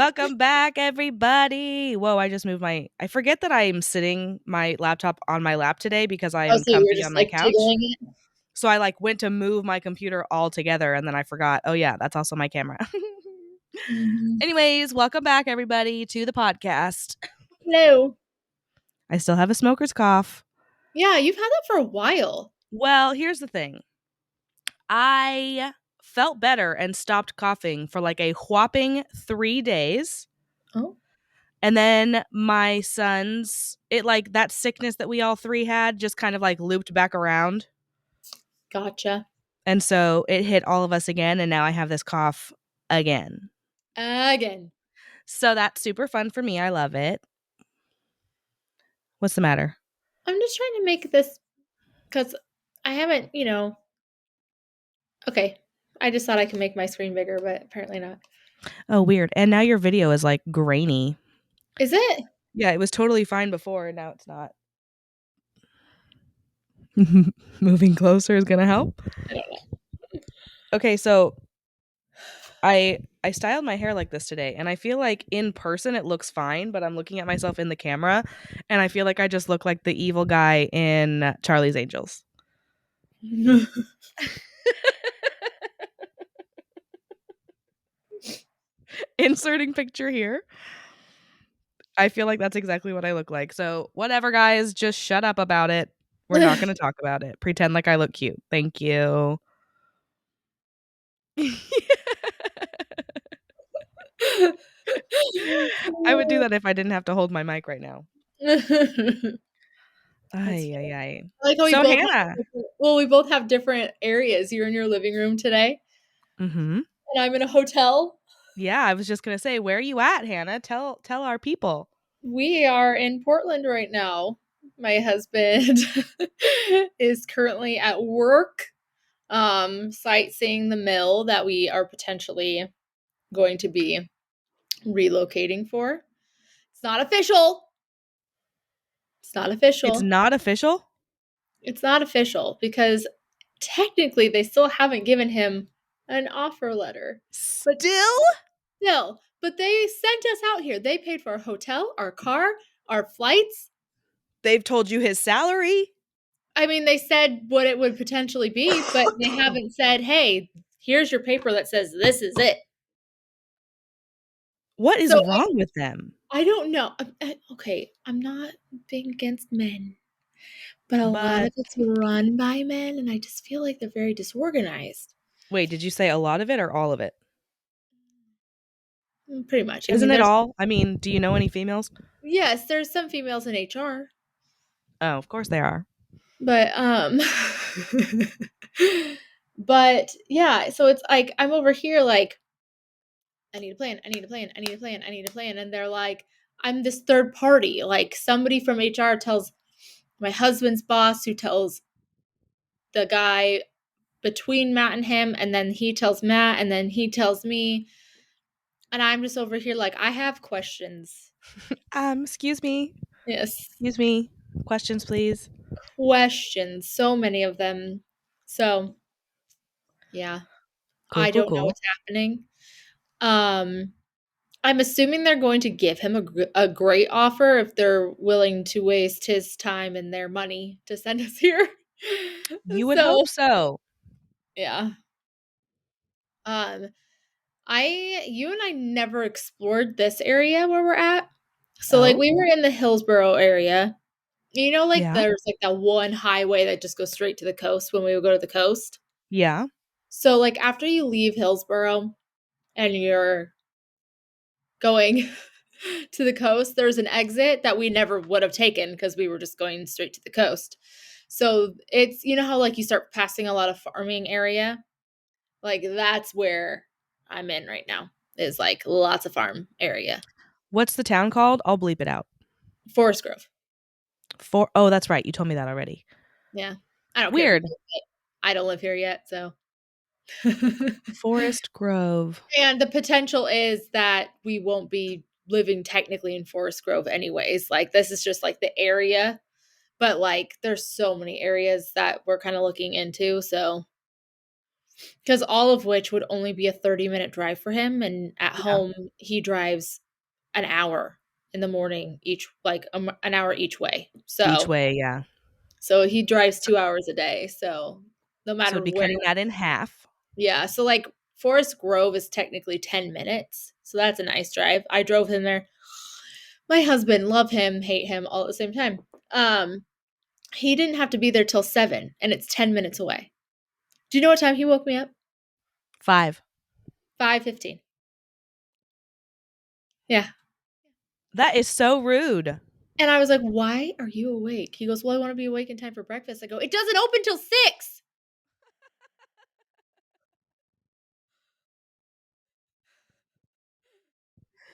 Welcome back, everybody. Whoa, I just moved I forget that I'm sitting my laptop on my lap today because I Oh, am so you were comfy on just my like couch. tickling it? So I went to move my computer all together and then I forgot. Oh yeah, that's also my camera. Mhm. Anyways, welcome back everybody to the podcast. Hello. I still have a smoker's cough. Yeah, you've had that for a while. Well, here's the thing. I felt better and stopped coughing for like a whopping 3 days. Oh, And then my son's that sickness that we all three had just kind of looped back around. gotcha. And so it hit all of us again and now I have this cough again. Again. So that's super fun for me. I love it. What's the matter? I'm just trying to make this because I haven't, okay. I just thought I could make my screen bigger, but apparently not. Oh, weird. And now your video is grainy. Is it? Yeah, it was totally fine before and now it's not. Moving closer is going to help. I don't know. Okay, so I styled my hair like this today and I feel like in person it looks fine, but I'm looking at myself in the camera and I feel like I just look like the evil guy in Charlie's Angels. Inserting picture here. I feel like that's exactly what I look like. So, whatever guys, just shut up about it. We're not going to talk about it. Pretend like I look cute. Thank you. I would do that if I didn't have to hold my mic right now. That's Ay, fair. ay, ay. I like how we So, both Hannah. we both have different areas. You're in your living room today, Mhm. and I'm in a hotel. Yeah, I was just going to say, where are you at, Hannah? Tell our people. We are in Portland right now. My husband is currently at work, sightseeing the mill that we are potentially going to be relocating for. It's not official. It's not It's official. not official? It's not official because technically they still haven't given him an offer letter. But Still? still, but they sent us out here. They paid for our hotel, our car, our flights. They've told you his salary? I mean, they said what it would potentially be, but they haven't said, "Hey, here's your paper that says this is it." What is So wrong with them? I don't know. Okay, I'm not being against men, but a lot But of it's run by men, and I just feel like they're very disorganized. wait, did you say a lot of it or all of it? Pretty much. I mean, Isn't it all? I mean, do you know any females? there's some females in HR, Oh, of course there are. but but yeah. So it's like I'm over here like I need a plan, I need a plan, I need a plan, I need a plan. And they're like, I'm this third party. Like somebody from HR tells my husband's boss, who tells the guy between Matt and him, and then he tells Matt, and then he tells me. And I'm just over here like, I have questions. Excuse me. Yes. Excuse me. Questions, please. Questions. So many of them. So yeah. Cool, I cool, don't know cool. what's happening. Um I'm assuming they're going to give him a great offer if they're willing to waste his time and their money to send us here. You would So, hope so. yeah. Um, you and I never explored this area where we're at. So, like, Oh? we were in the Hillsboro area. Like, Yeah. there's like that one highway that just goes straight to the coast when we would go to the coast. Yeah. So, like, after you leave Hillsboro and you're going to the coast, there's an exit that we never would have taken because we were just going straight to the coast. So it's how like you start passing a lot of farming area, like that's where I'm in right now. Is like lots of farm area. What's the town called? I'll bleep it out. Forest Grove. Oh, that's right. You told me that already. Yeah. I don't care if you Weird. do it. I don't live here yet, so Forest Grove. and the potential is that we won't be living technically in Forest Grove anyways. Like this is just like the area. But like there's so many areas that we're kind of looking into, so because all of which would only be a 30-minute drive for him. And at Yeah. home, he drives an hour in the morning each, like an hour each way. Each So, way, yeah. so he drives 2 hours a day. So no So matter it'd be where, cutting that in half. yeah. So like Forest Grove is technically 10 minutes. So that's a nice drive. I drove him there. My husband, love him, hate him all at the same time. Um, he didn't have to be there till 7 and it's 10 minutes away. Do you know what time he woke me up? 5. 5:15. Yeah. That is so rude. And I was like, "Why are you awake?" He goes, "Well, I want to be awake in time for breakfast." I go, "It doesn't open till 6."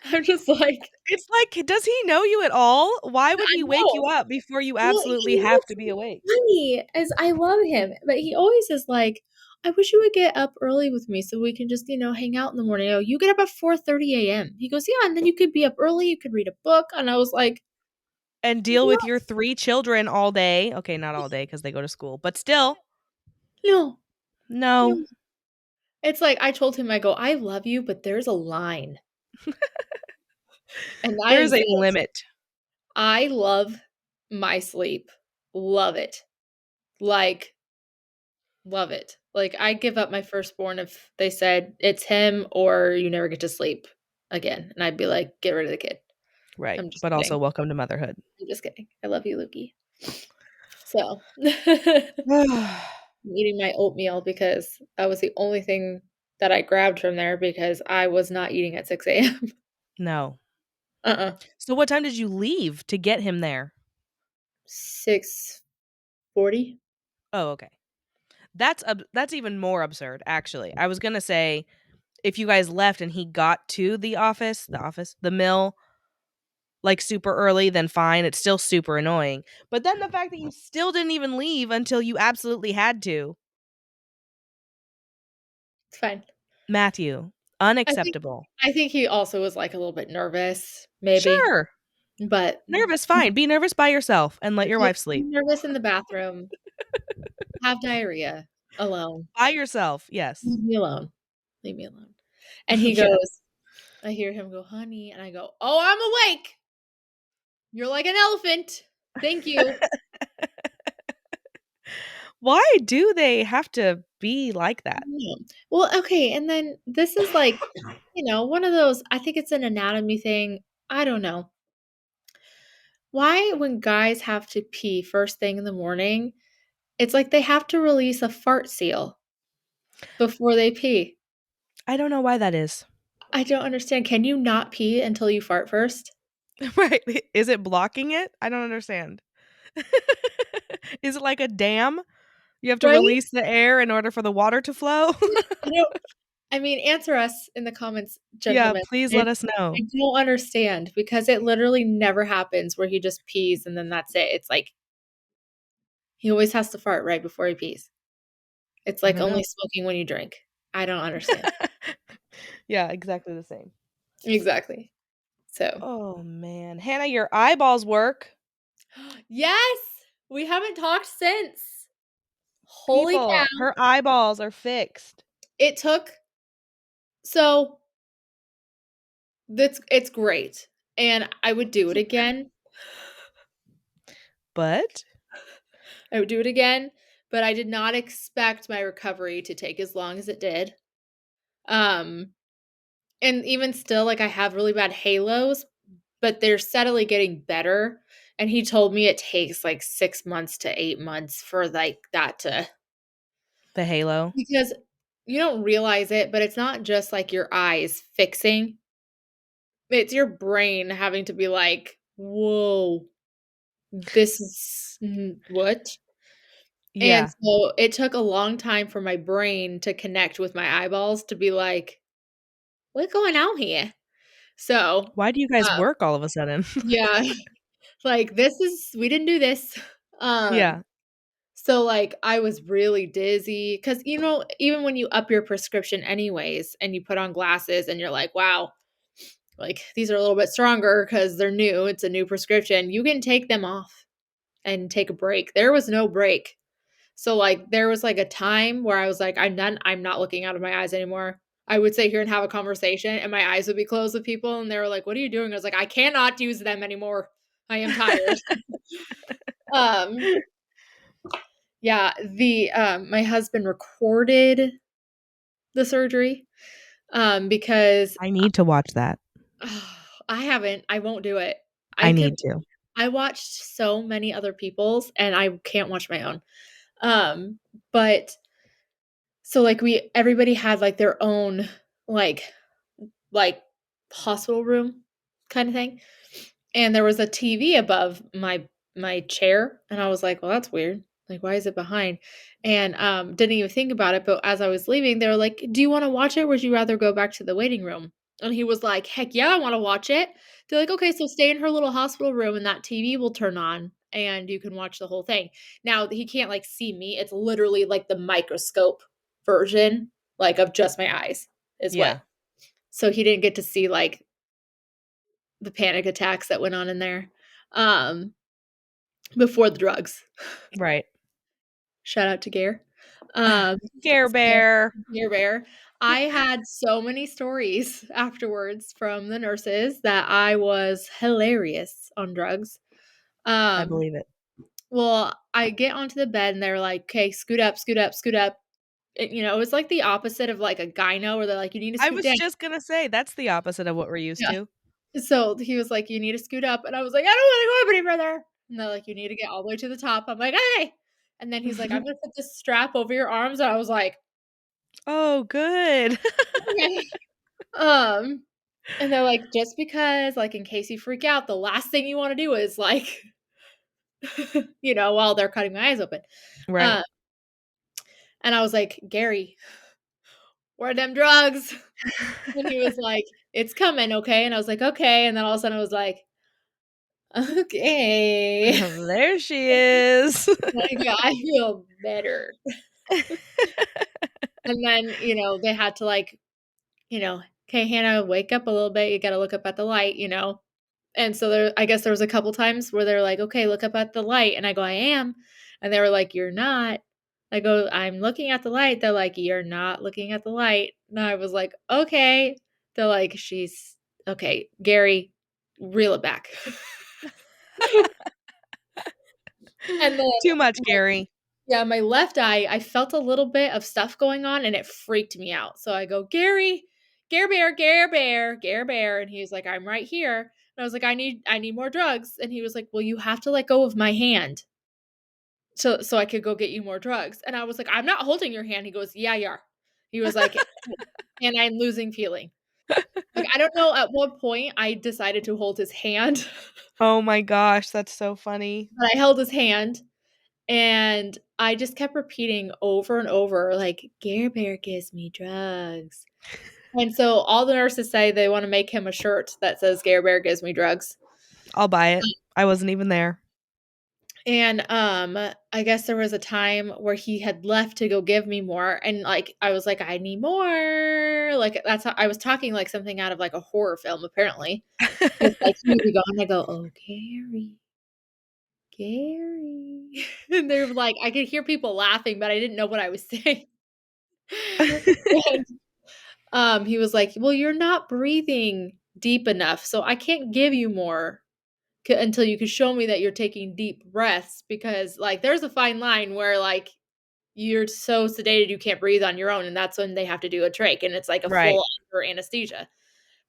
I'm just like, It's like, does he know you at all? Why would I he wake you know. up before you Well, absolutely you know have what's to be awake? funny is I love him, but he always is like, "I wish you would get up early with me so we can just, hang out in the morning." I go, "You get up at 4:30 a.m." He goes, "Yeah, and then you could be up early, you could read a book." And I was like, And deal "No, with your 3 children all day. Okay, not all day because they go to school, but still, no, no. no." It's like I told him, I go, "I love you, but there's a line." And that There's is a it. limit. I love my sleep. Love it. Like, love it. Like, I'd give up my firstborn if they said, "It's him or you never get to sleep again." And I'd be like, "Get rid of the kid." Right, I'm just but also kidding. welcome to motherhood. I'm just kidding. I love you, Lukey. So, I'm eating my oatmeal because that was the only thing that I grabbed from there because I was not eating at 6 AM. No. Uh-uh. So what time did you leave to get him there? 6:40? Oh, okay. That's even more absurd, actually. I was gonna say, if you guys left and he got to the mill, like, super early, then fine, it's still super annoying. But then the fact that you still didn't even leave until you absolutely had to. It's fine. Matthew, I think unacceptable. I think he also was, like, a little bit nervous, maybe, Sure, but nervous, fine. Be nervous by yourself and let your be wife sleep. nervous in the bathroom, have diarrhea, alone. By yourself, yes. Leave me alone. Leave me alone. And he Yeah. goes I hear him go, "Honey," and I go, "Oh, I'm awake. You're like an elephant. Thank you." Why do they have to be like that? Yeah. Well, okay, and then this is like, one of those I think it's an anatomy thing, I don't know. Why when guys have to pee first thing in the morning, it's like they have to release a fart seal before they pee. I don't know why that is. I don't understand. Can you not pee until you fart first? Right. Is it blocking it? I don't understand. Is it like a dam? You have to Right? release the air in order for the water to flow? I don't I mean, answer us in the comments, Yeah, gentlemen. please let us know. I don't understand because it literally never happens where he just pees and then that's it. It's like he always has to fart right before he pees. It's I like don't know. only smoking when you drink. I don't understand. Yeah, exactly the same. Exactly. So, Oh, man. Hannah, your eyeballs work. yes, we haven't talked since. Holy cow. People, her eyeballs are fixed. It took so it's great. And I would do it again. But I would do it again, but I did not expect my recovery to take as long as it did. Um, and even still, like I have really bad halos, but they're steadily getting better. And he told me it takes like 6 months to 8 months for like that to the halo. because you don't realize it, but it's not just like your eyes fixing. It's your brain having to be like, whoa, this is what? And Yeah. so it took a long time for my brain to connect with my eyeballs to be like, "What's going on here?" So, Why do you guys uh, work all of a sudden? yeah, like, this is we didn't do this. Um, Yeah. so, like, I was really dizzy because even when you up your prescription anyways and you put on glasses and you're like, "Wow, like, these are a little bit stronger because 'cause they're new, it's a new prescription," you can take them off and take a break. There was no break. So, like, there was, like, a time where I was like, "I'm done. I'm not looking out of my eyes anymore." I would sit here and have a conversation, and my eyes would be closed with people, and they were like, "What are you doing?" I was like, "I cannot use them anymore. I am tired." Um, yeah, my husband recorded the surgery, because I need to watch that. I haven't. I won't do it. I I could need to. I watched so many other people's, and I can't watch my own. But so, like, we everybody had, like, their own, like like, hospital room kinda thing, and there was a TV above my chair, and I was like, "Well, that's weird. Like, why is it behind?" And, didn't even think about it, but as I was leaving, they were like, "Do you wanna watch it, or would you rather go back to the waiting room?" And he was like, "Heck yeah, I wanna watch it." They're like, "Okay, so stay in her little hospital room, and that TV will turn on, and you can watch the whole thing." Now, he can't, like, see me, it's literally, like, the microscope version, like, of just my eyes is what Yeah. so he didn't get to see, like, the panic attacks that went on in there, um, before the drugs. Right. Shout out to Gare. Um, Care so Bear. Gare Bear. I had so many stories afterwards from the nurses that I was hilarious on drugs. I Um, believe it. well, I get onto the bed and they're like, "Okay, scoot up, scoot up, scoot up." It was like the opposite of like a gyno where they're like, "You need to I scoot was down." just gonna say that's the opposite of what we're used Yeah. to. So he was like, "You need to scoot up," and I was like, "I don't wanna go up any further." And they're like, "You need to get all the way to the top." I'm like, "Okay." And then he's like, "I'm gonna put this strap over your arms," and I was like, Oh, good. "Okay." Um, and they're like, "Just because, like, in case you freak out, the last thing you wanna do is, like," while they're cutting my eyes open. Right. Uh, and I was like, "Gary, where are them drugs?" And he was like, "It's coming, okay?" And I was like, "Okay." And then all of a sudden I was like, "Okay." There she is. I feel better. And then, they had to, like, "Okay, Hannah, wake up a little bit, you gotta look up at the light." And so I guess there was a couple times where they're like, "Okay, look up at the light," and I go, "I am." And they were like, "You're not." I go, "I'm looking at the light." They're like, "You're not looking at the light." And I was like, "Okay." They're like, "She's okay, Gary, reel it back." And then Too much, Gary. yeah, my left eye, I felt a little bit of stuff going on and it freaked me out. So I go, "Gary, Gare Bear, Gare Bear, Gare Bear." And he's like, "I'm right here." And I was like, I need more drugs." And he was like, "Well, you have to let go of my hand so I could go get you more drugs." And I was like, "I'm not holding your hand." He goes, "Yeah, you are." He was like, "And I'm losing feeling." Like, I don't know at what point I decided to hold his hand, Oh my gosh, that's so funny. but I held his hand. And I just kept repeating over and over, like, "Gare Bear gives me drugs." And so all the nurses say they wanna make him a shirt that says, "Gare Bear gives me drugs." I'll buy it. I wasn't even there. And, I guess there was a time where he had left to go give me more, and, like, I was like, "I need more." Like, that's how I was talking like something out of, like, a horror film, apparently. It's like, "He may be gone." I go, "Oh, Gary, Gary." And they're like I could hear people laughing, but I didn't know what I was saying. And, he was like, "Well, you're not breathing deep enough, so I can't give you more until you can show me that you're taking deep breaths because, like, there's a fine line where, like, you're so sedated you can't breathe on your own, and that's when they have to do a trach, and it's like a Right. full under anesthesia."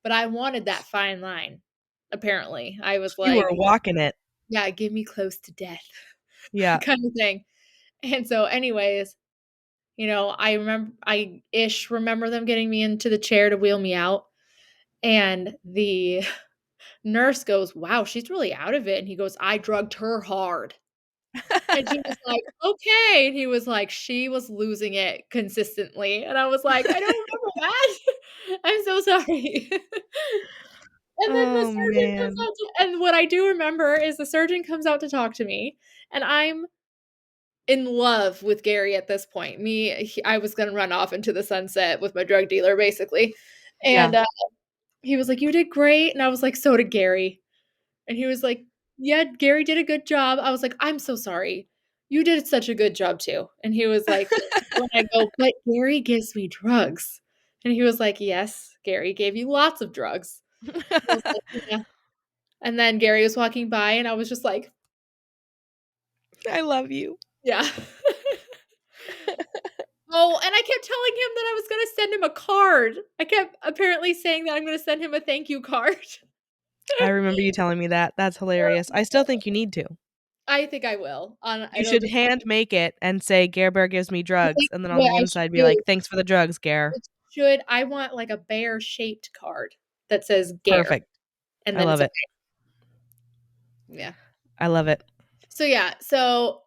But I wanted that fine line, apparently. I was You like, were walking it. "Yeah, give me close to death," Yeah. kind of thing. And so anyways, I remember them getting me into the chair to wheel me out, and the nurse goes, "Wow, she's really out of it." And he goes, "I drugged her hard." And she was like, "Okay." And he was like, "She was losing it consistently." And I was like, "I don't remember that. I'm so sorry." And then the Oh, surgeon comes man. out and what I do remember is the surgeon comes out to talk to me, and I'm in love with Gary at this point. I was gonna run off into the sunset with my drug dealer, basically. Yeah. And, he was like, "You did great." And I was like, "So did Gary." And he was like, "Yeah, Gary did a good job." I was like, "I'm so sorry. you did such a good job too. And he was like, when I go, but Gary gives me drugs. And he was like, yes, Gary gave you lots of drugs. I was like, yeah. And then Gary was walking by and I was just like, I love you. yeah. Oh, and I kept telling him that I was going to send him a card. I kept apparently saying that I'm going to send him a thank you card. I remember you telling me that. That's hilarious. I still think you need to. I think I will. You It'll should just hand make it and say Gare Bear gives me I drugs, think and then on what the I should inside be do like, "Thanks for the drugs, Gare." is I want like a bear shaped card that says Gare Perfect. and I then it's love okay. it. Yeah. I love it. So yeah, so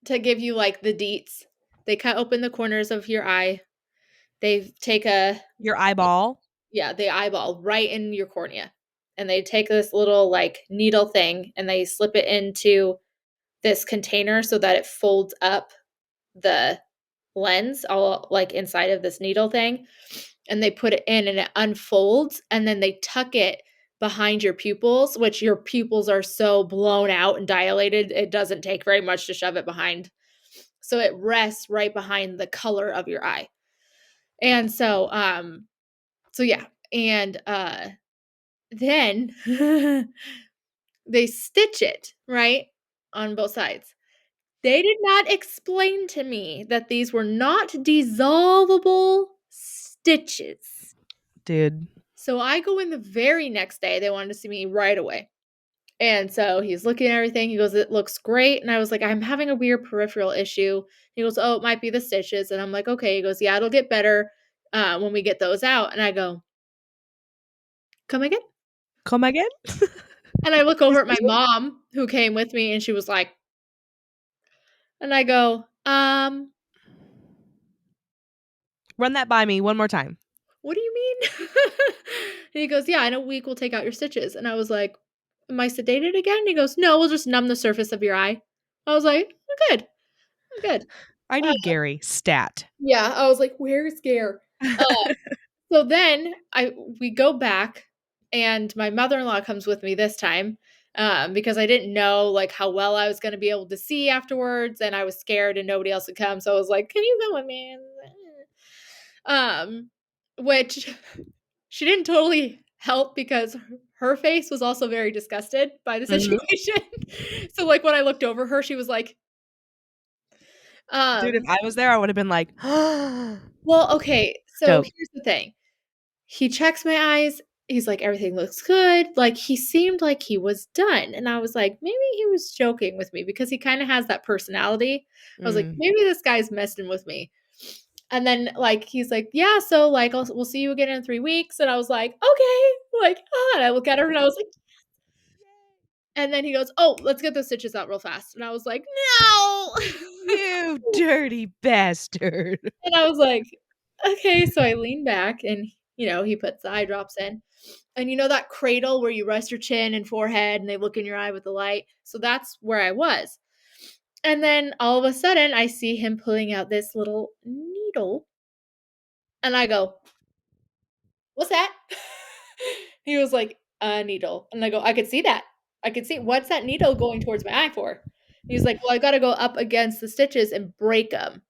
to give you like the deets, they cut open the corners of your eye. They take a Your eyeball. yeah, they eyeball right in your cornea. And they take this little like needle thing and they slip it into this container so that it folds up the lens all like inside of this needle thing, and they put it in and it unfolds, and then they tuck it behind your pupils, which your pupils are so blown out and dilated it doesn't take very much to shove it behind, so it rests right behind the color of your eye. And so yeah, and then they stitch it right on both sides. They did not explain to me that these were not dissolvable stitches. Dude. So I go in the very next day. They wanted to see me right away. And so he's looking at everything. He goes, "It looks great." And I was like, "I'm having a weird peripheral issue." He goes, "Oh, it might be the stitches." And I'm like, "Okay." He goes, "Yeah, it'll get better when we get those out." And I go, "Come again?" Come again? And I look over at my Excuse me? mom who came with me and she was like, and I go, Run that by me one more time. what do you mean? And he goes, yeah, in a week we'll take out your stitches. And I was like, am I sedated again? And he goes, no, we'll just numb the surface of your eye. I was like, oh, good. I'm good. I Uh, need Gary. Stat. yeah, I was like, where's Gare? Uh, so then we go back, and my mother-in-law comes with me this time because I didn't know like how well I was going to be able to see afterwards, and I was scared, and nobody else would come. So I was like, "Can you go with me?" Um, which she didn't totally help because her face was also very disgusted by the Mhm. situation. So like when I looked over her, she was like, Dude, if um, I was there, I would have been like, well, okay, so dope. here's the thing. He checks my eyes. He's like, everything looks good. Like he seemed like he was done. And I was like, maybe he was joking with me because he kind of has that personality. I was like, Mm. maybe this guy's messing with me. And then like he's like, yeah, so like we'll see you again in 3 weeks. And I was like, okay, like and I look at her and I was like, and then he goes, oh, let's get those stitches out real fast. And I was like, no. You dirty bastard. And I was like, okay. So I lean back and he puts the eye drops in. And you know that cradle where you rest your chin and forehead and they look in your eye with the light? So that's where I was. And then all of a sudden I see him pulling out this little needle. And I go, what's that? He was like, a needle. And I go, I could see that. I could see what's that needle going towards my eye for? He's like, well, I got to go up against the stitches and break them.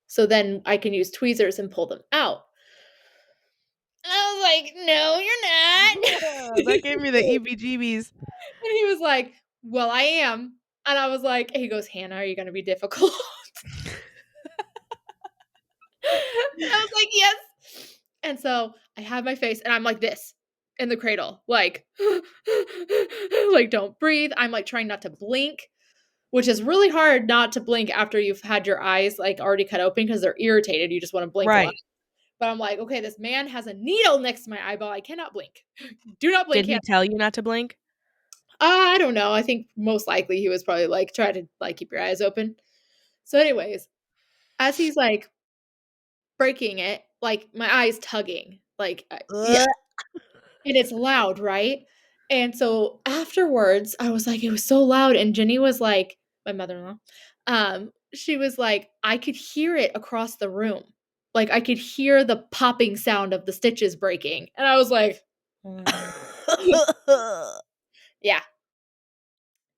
So then I can use tweezers and pull them out. And I was like, no, you're not. That gave me the EBGBs. And he was like, well, I am. And I was like, he goes, Hannah, are you going to be difficult? And I was like, yes. And so I have my face and I'm like this in the cradle, like, like, don't breathe. I'm like trying not to blink, which is really hard not to blink after you've had your eyes like already cut open because they're irritated. You just want to blink a lot. Right. But I'm like, okay, this man has a needle next to my eyeball. I cannot blink. Do not blink, Did Hannah. he tell you not to blink? I don't know. I think most likely he was probably like, try to like keep your eyes open. So, anyways, as he's like breaking it, like my eyes tugging, like, yeah, Ugh. and it's loud, right? And so afterwards, I was like, it was so loud. And Jenny was like, my mother in law, she was like, I could hear it across the room. Like, I could hear the popping sound of the stitches breaking. And I was like, yeah.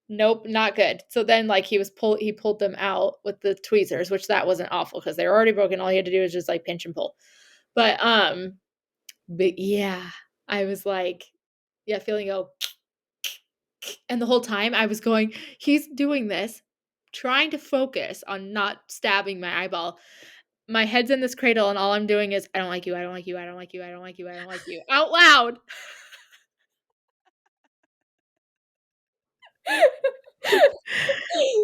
Nope, not good. So then like he pulled them out with the tweezers, which that wasn't awful because they were already broken. All he had to do was just like pinch and pull. But yeah, I was like, yeah, feeling go and the whole time I was going, he's doing this, trying to focus on not stabbing my eyeball. My head's in this cradle and all I'm doing is I don't like you, I don't like you, I don't like you, I don't like you, I don't like you out loud.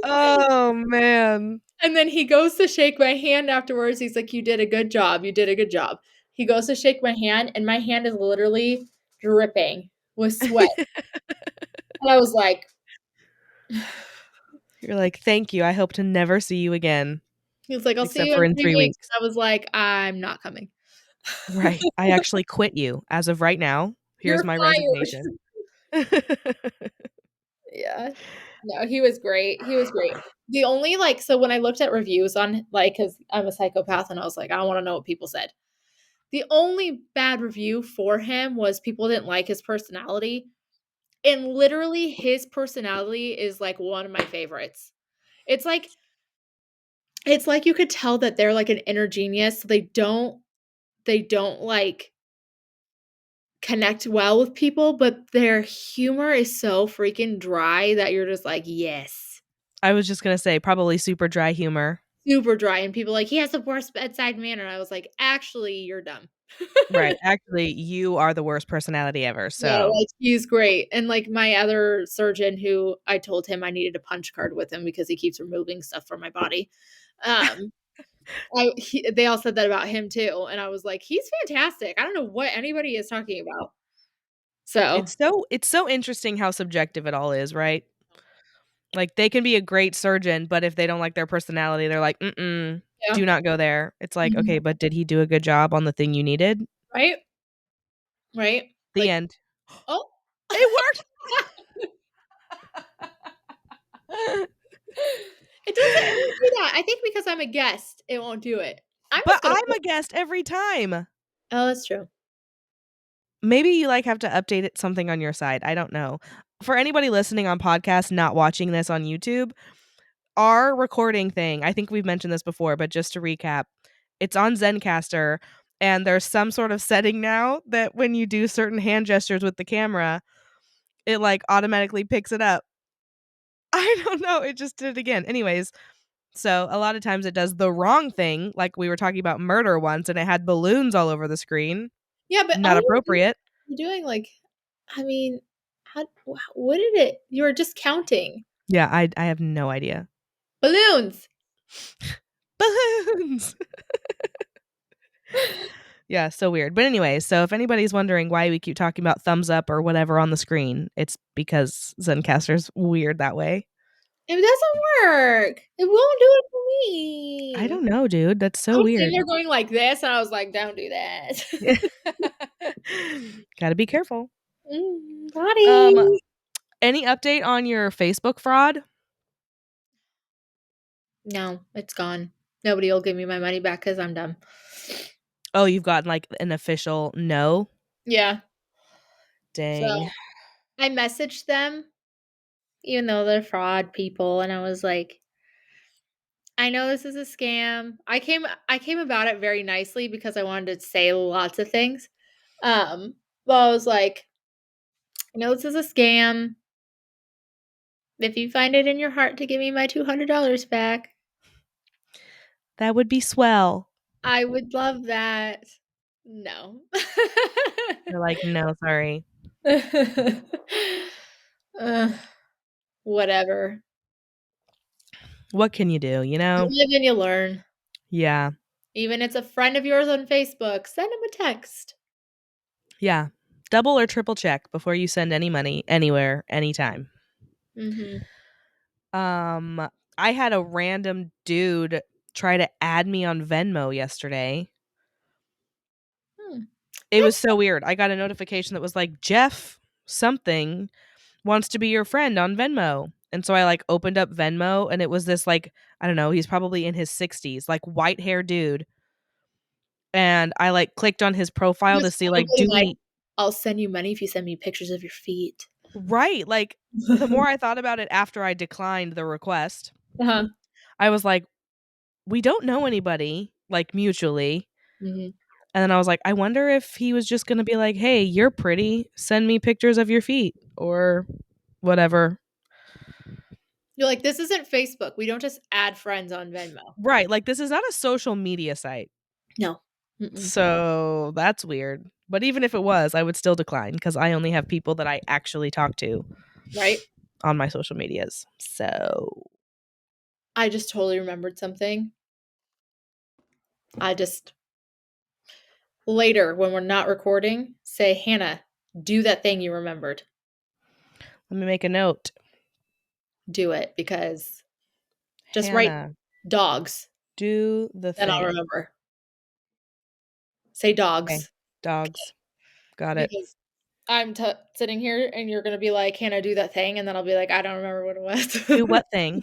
Oh, man. And then he goes to shake my hand afterwards. He's like, "You did a good job. You did a good job." He goes to shake my hand, and my hand is literally dripping with sweat. And I was like, You're like, "Thank you, I hope to never see you again, he was like, "I'll see except you for in in 3 3 weeks." weeks." I was like, "I'm not coming." Right. I actually quit you as of right now. Here's You're my fired. resignation. Yeah. No, he was great. He was great. The only like so when I looked at reviews on like cuz I'm a psychopath and I was like, I want to know what people said. The only bad review for him was people didn't like his personality. And literally his personality is like one of my favorites. It's like it's like you could tell that they're like an inner genius. So they don't like connect well with people, but their humor is so freaking dry that you're just like, "Yes." I was just gonna say, probably super dry humor. Super dry and people like, "He has the worst bedside manner." I was like, "Actually, you're dumb." Right. Actually, you are the worst personality ever, Yeah, so like, he's great, and, like, my other surgeon who I told him I needed a punch card with him because he keeps removing stuff from my body, um, they all said that about him too, and I was like, "He's fantastic." I don't know what anybody is talking about. So, it's so interesting how subjective it all is, right? Like, they can be a great surgeon, but if they don't like their personality, they're like, "Mm-mm, yeah. do not go there." It's like, Mhm. "Okay, but did he do a good job on the thing you needed?" Right? Right? The Like, end. "Oh." It worked! It won't do that. I think because I'm a guest, it won't do it. I'm But just gonna I'm a guest every time. Oh, that's true. Maybe you, like, have to update it something on your side, I don't know. For anybody listening on podcast, not watching this on YouTube, our recording thing, I think we've mentioned this before, but just to recap, it's on Zencaster, and there's some sort of setting now that when you do certain hand gestures with the camera, it, like, automatically picks it up. I don't know, it just did it again. Anyways, so a lot of times it does the wrong thing, like we were talking about murder once, and it had balloons all over the screen. Yeah, but all Not you were appropriate. doing, like I mean, how what did it you were just counting. Yeah, I have no idea. Balloons. Balloons! Yeah, so weird. But anyways, so if anybody's wondering why we keep talking about thumbs up or whatever on the screen, it's because Zencaster's weird that way. It doesn't work. It won't do it for I me. don't know, dude. That's I so was sitting weird. there going like this, and I was like, "Don't do that." Gotta be careful. Um, Naughty. any update on your Facebook fraud? No, it's gone. Nobody will give me my money back because 'cause I'm dumb. Oh, you've gotten like an official no? Yeah. So, Dang. I messaged them, even though they're fraud people, and I was like, "I know this is a scam." I came about it very nicely because I wanted to say lots of things. But I was like, "I know this is a scam. If you find it in your heart to give me my $200 back, That would be swell. I would love that." No. You're like, "No, sorry." Ugh, whatever. What can you do, you You know? live and you learn. Yeah. Even it's a friend of yours on Facebook, send him a text. Yeah. Double or triple check before you send any money anywhere, anytime. Mhm. Um, I had a random dude try to add me on Venmo yesterday. Hmm. It was That's so weird. I got a notification that was like, "Jeff something wants to be your friend on Venmo." And so I like opened up Venmo and it was this like, I don't know, he's probably in his 60s, like white hair dude. And I like clicked on his he profile to was see like, probably do like, we "I'll send you money if you send me pictures of your feet." Right, like, the more I thought about it after I declined the request, Uh-huh. I was like, "We don't know anybody, like, mutually." Mhm. And then I was like, "I wonder if he was just gonna be like, 'Hey, you're pretty. Send me pictures of your feet,' or whatever." You're like, "This isn't Facebook. We don't just add friends on Venmo." Right, like, this is not a social media site, No. Mm-mm. so that's weird. But even if it was, I would still decline because I only have people that I actually talk to Right? on my social medias. So I just totally remembered something. I just later, when we're not recording, say, "Hannah, do that thing you remembered. let me make a note. Do it," because just write Hannah, dogs, do the then I'll thing. remember. Say Okay, dogs, dogs. Got it. because I'm sitting here and you're gonna be like, "Hannah, do that thing," and then I'll be like, "I don't remember what Do it what thing?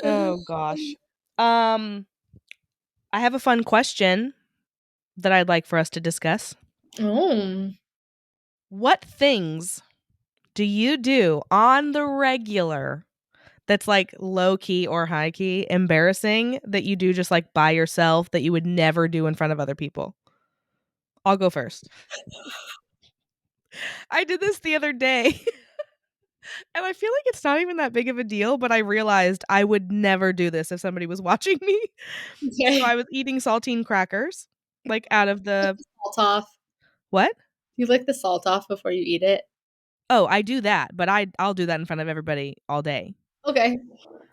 Oh was." gosh. Um, I have a fun question that I'd like for us to discuss. Oh. What things do you do on the regular that's like low key or high key embarrassing that you do just like by yourself that you would never do in front of other people? I'll go first. I did this the other day and I feel like it's not even that big of a deal, but I realized I would never do this if somebody was watching me. So I Okay. was eating saltine crackers, like out of Lick the the salt off. what? You lick the salt off before you eat it? Oh, I do that, but I'll do that in front of everybody all day. Okay.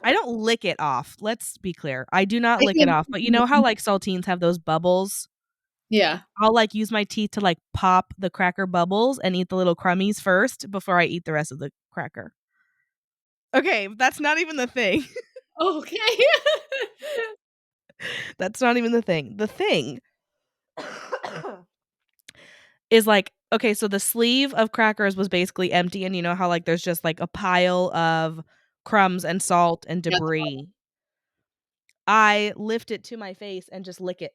I don't lick it off. Let's be clear. I do not I lick it think off. But you know how like saltines have those bubbles? yeah. I'll like use my teeth to like pop the cracker bubbles and eat the little crummies first before I eat the rest of the cracker. Okay, that's not even the thing. Okay. That's not even the thing. The thing is like, okay, so the sleeve of crackers was basically empty, and you know how like there's just like a pile of crumbs and salt and Yeah. debris. I lift it to my face and just lick it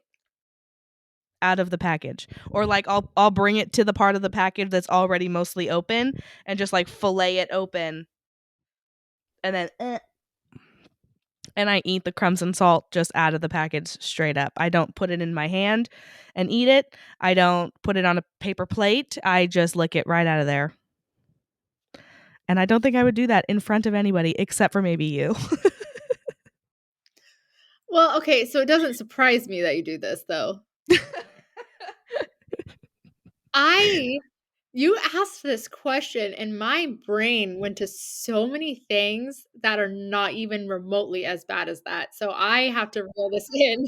out of the package. Or like I'll bring it to the part of the package that's already mostly open and just like fillet it open and then and I eat the crumbs and salt just out of the package straight up. I don't put it in my hand and eat it. I don't put it on a paper plate. I just lick it right out of there. And I don't think I would do that in front of anybody except for maybe you. Well, okay, so it doesn't surprise me that you do this, though. I You asked this question, and my brain went to so many things that are not even remotely as bad as that, so I have to reel this in.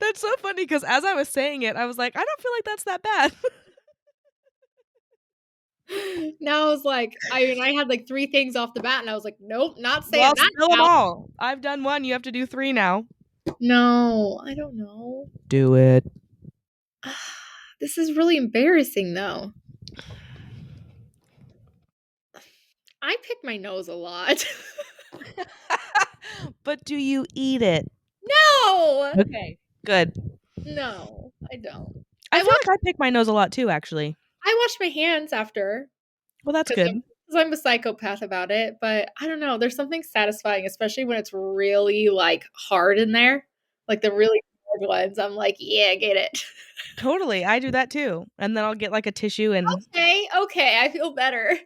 That's so funny because as I was saying it, I was like, I don't feel like that's that bad. Now I was like I mean, I had, like, 3 things off the bat, and I was like, "Nope, not saying Well, that spill them now." all. I've done one. You have to do three now. No, I don't know. Do it. This is really embarrassing, though. I pick my nose a lot. But do you eat it? No! Okay, good. No, I don't. I I feel wash like I pick my nose a lot too, actually. I wash my hands after Well, that's 'cause good. 'cause I'm a psychopath about it, but I don't know, there's something satisfying, especially when it's really, like, hard in there, like the really hard ones, I'm like, "Yeah, get it." Totally, I do that too, and then I'll get, like, a tissue and Okay, okay, I feel better.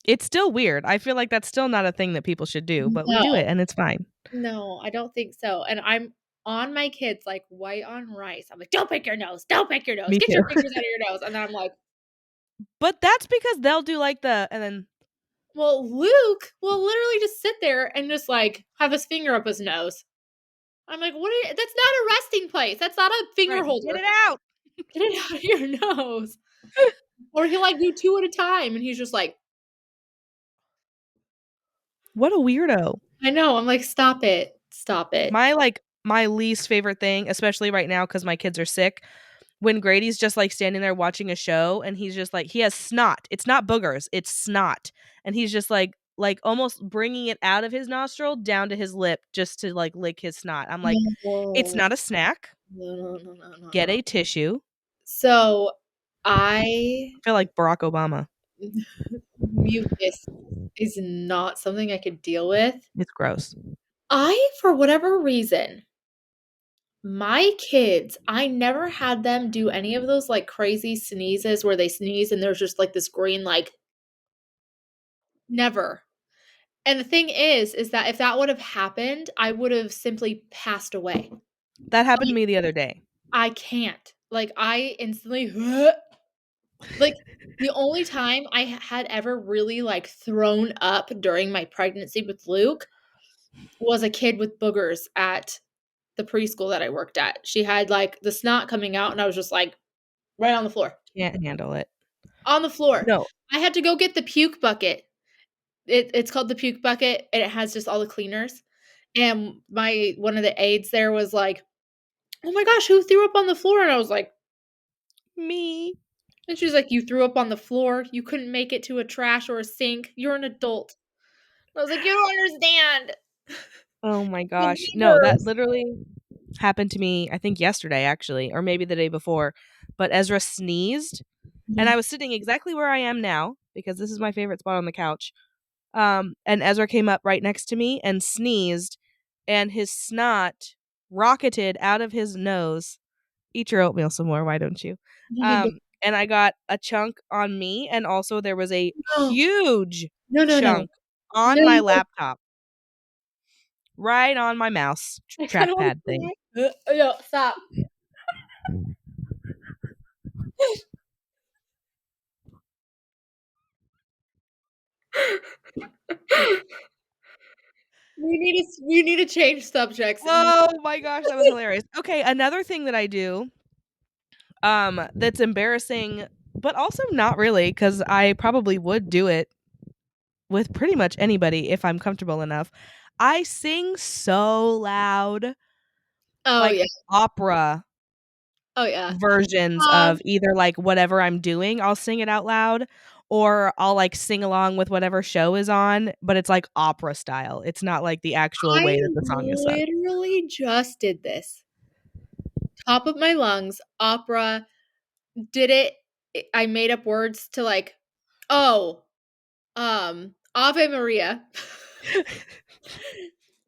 it's still weird. I feel like that's still not a thing that people should do, but we No, do it and it's fine. no, I don't think so, and I'm on my kids like white on rice. I'm like, "Don't pick your nose, don't pick your nose, Me get too. your fingers out of your nose," and then I'm like, But that's because they'll do, like, the and then well, Luke will literally just sit there and just, like, have his finger up his nose. I'm like, "What are you that's not a resting place. That's not a finger right, get holder. it out. Get it out of your nose." Or he'll, like, do 2 at a time, and he's just like, What a weirdo. I know, I'm like, "Stop it. Stop it." My least favorite thing, especially right now because my kids are sick, when Grady's just, like, standing there watching a show and he's just, like he has snot. It's not boogers, it's snot, and he's just, like, like almost bringing it out of his nostril down to his lip just to like lick his snot. I'm like, it's No. not a snack. No, no, no, no, no, Get no. a tissue. So, I I feel like Barack Obama. mucus is not something I could deal with. It's gross. For whatever reason, my kids, I never had them do any of those, like, crazy sneezes where they sneeze and there's just, like, this green, like never. And the thing is that if that would have happened, I would have simply passed away. That happened to Like, me the other day. I can't. Like, I instantly like, the only time I had ever really, like, thrown up during my pregnancy with Luke was a kid with boogers at the preschool that I worked at. She had, like, the snot coming out, and I was just, like, right on the floor. Can't handle it. On the floor. No. I had to go get the puke bucket. It's called the puke bucket, and it has just all the cleaners, and my one of the aides there was like, "Oh my gosh, who threw up on the floor?" And I was like, Me. and she's like, "You threw up on the floor. You couldn't make it to a trash or a sink. You're an adult." I was like, "You don't understand." Oh my The gosh. No, that neighbors. literally happened to me, I think yesterday actually, or maybe the day before. But Ezra sneezed, and I Mhm. was sitting exactly where I am now because this is my favorite spot on the couch. And Ezra came up right next to me and sneezed, and his snot rocketed out of his nose. Eat your oatmeal some more, why don't you? And I got a chunk on me, and also there was a No. huge No, no, no. chunk on No, my you don't. laptop, right on my mouse I kinda wanna trackpad thing. cry. No, stop. We need to change subjects. Oh my gosh, that was hilarious. Okay, another thing that I do, that's embarrassing, but also not really, because I probably would do it with pretty much anybody if I'm comfortable enough. I sing so loud, Oh, like yeah. opera Oh, yeah. versions Um, of either like whatever I'm doing, I'll sing it out loud, or I'll like sing along with whatever show is on, but it's like opera style. It's not like the actual I way that the song is sung. literally just did this. Top of my lungs, opera, did it I made up words to, like, oh, Ave Maria.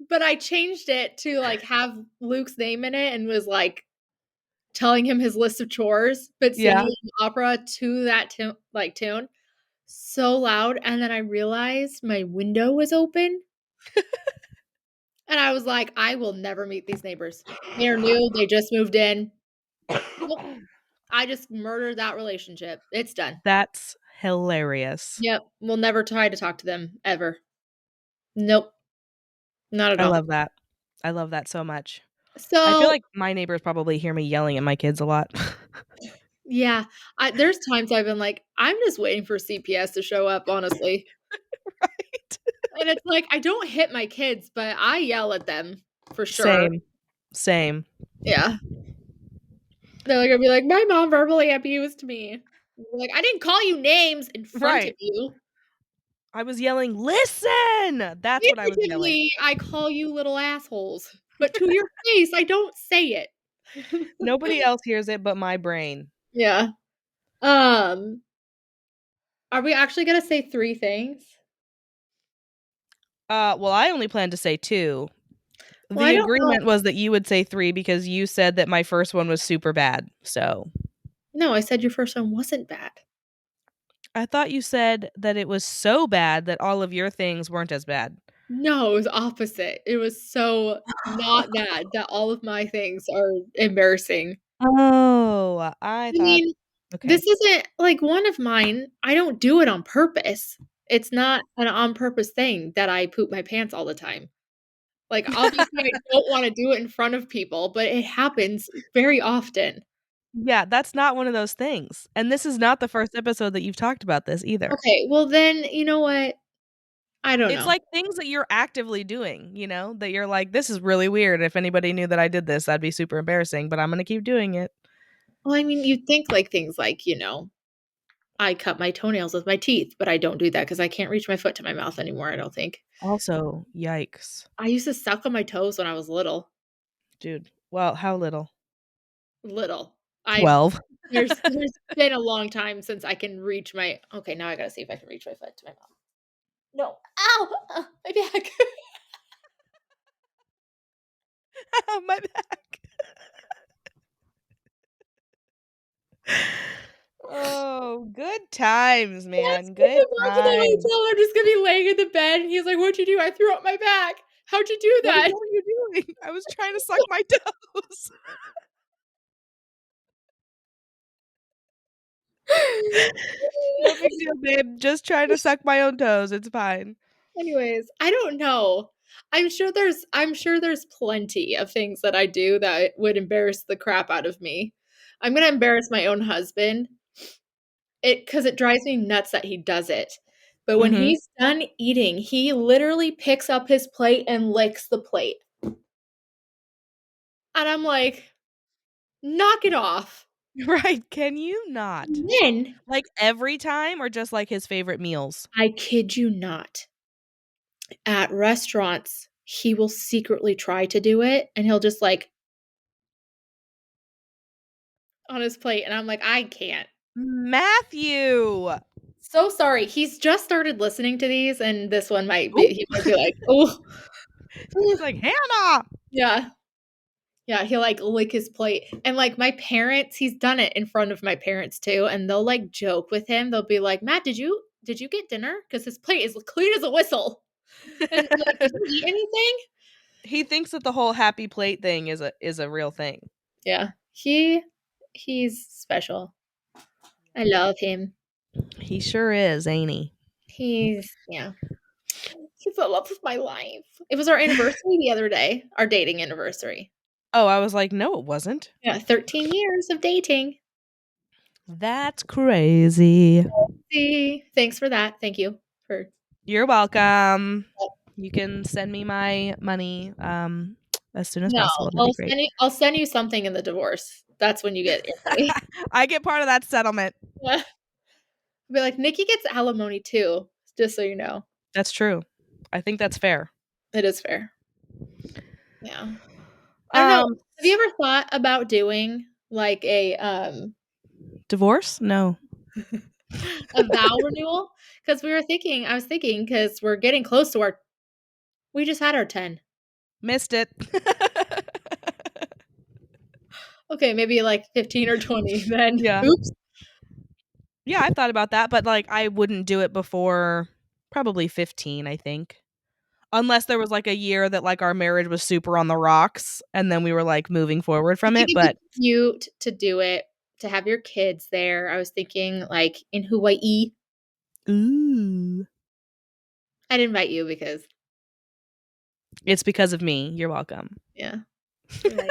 But I changed it to, like, have Luke's name in it and was, like, telling him his list of chores, but Yeah. singing opera to that tune so loud, and then I realized my window was open, and I was like, "I will never meet these neighbors. They're new, they just moved in. Nope, I just murdered that relationship. It's done." That's hilarious. Yep, we'll never try to talk to them ever. Nope, not at I all. love that. I love that so much. I feel So, like my neighbors probably hear me yelling at my kids a lot. yeah, there's times I've been like, "I'm just waiting for CPS to show up, honestly." Right? And it's like, I don't hit my kids, but I yell at them for sure. Same. Same. Yeah. They're gonna be like, "My mom verbally abused me." Like, "I didn't call you names in front of Right. you. I was yelling, "Listen!" That's what I was yelling. Figuratively, I call you little assholes, but to your face, I don't say it." Nobody else hears it but my brain. Yeah. Um, are we actually gonna say 3 things? Well, I only planned to say 2. Well, I The don't know. agreement was that you would say 3 because you said that my first one was super bad, so No, I said your first one wasn't bad. I thought you said that it was so bad that all of your things weren't as bad. No, it was opposite. It was so not bad that all of my things are embarrassing. Oh, I I thought mean, okay. this isn't like one of mine, I don't do it on purpose. It's not an on purpose thing that I poop my pants all the time. Like, obviously, I don't wanna do it in front of people, but it happens very often. Yeah, that's not one of those things, and this is not the first episode that you've talked about this either. Okay, well, then, you know what? I don't It's know. like things that you're actively doing, that you're like, "This is really weird. If anybody knew that I did this, that'd be super embarrassing, but I'm gonna keep doing it." Well, I mean, you'd think, like, things like, I cut my toenails with my teeth, but I don't do that because I can't reach my foot to my mouth anymore, I don't think. Also, yikes. I used to suck on my toes when I was little. Dude. Well, how little? Little. I 12. there's been a long time since I can reach my okay, now I gotta see if I can reach my foot to my mouth. No. Ow! My back. My back. Oh, good times, Yes, man. in Good the back of the times. hotel, I'm just gonna be laying in the bed, and he's like, "What'd you do?" "I threw up my back." "How'd you do What that?" were you doing? I was trying to suck my toes. No big deal, babe. Just trying to suck my own toes. It's fine. Anyways, I don't know. I'm sure there's plenty of things that I do that would embarrass the crap out of me. I'm gonna embarrass my own husband. Because it drives me nuts that he does it. But when Mhm. he's done eating, he literally picks up his plate and licks the plate. And I'm like, "Knock it off." Right, can you not? And then, Like, every time or just, like, his favorite meals? I kid you not, at restaurants, he will secretly try to do it, and he'll just, like, on his plate, and I'm like, "I can't." Matthew! So sorry, he's just started listening to these, and this one might Ooh. be he might be like, "Oh." He's like, "Hannah!" Yeah. Yeah, he'll, like, lick his plate, and, like, my parents he's done it in front of my parents too, and they'll, like, joke with him. They'll be like, "Matt, did you get dinner? Because his plate is clean as a whistle." And I'm like, "Did you eat anything?" He thinks that the whole happy plate thing is a real thing. Yeah. He's special. I love him. He sure is, ain't he? He's yeah. He's the love of my life. It was our anniversary the other day, our dating anniversary. Oh, I was like, "No, it wasn't." Yeah, 13 years of dating. That's crazy. See, thanks for that. Thank you for You're welcome. You can send me my money, as soon as no, possible. That'd be great. I'll send you something in the divorce. That's when you get your money. I get part of that settlement. Yeah. Be like, "Nikki gets alimony too," just so you know. That's true. I think that's fair. It is fair. Yeah. I don't know. Um, Have you ever thought about doing, like, Divorce? No. a vow renewal? Because I was thinking, because 'cause we're getting close to our we just had our 10. Missed it. Okay, maybe, like, 15 or 20 then. Yeah. Oops. Yeah, I've thought about that, but, like, I wouldn't do it before probably 15, I think. Unless there was, like, a year that, like, our marriage was super on the rocks, and then we were, like, moving forward I from think it, it'd be but cute to do it, to have your kids there. I was thinking, like, in Hawaii. ooh. I'd invite you because It's because of me. You're welcome. yeah. Right.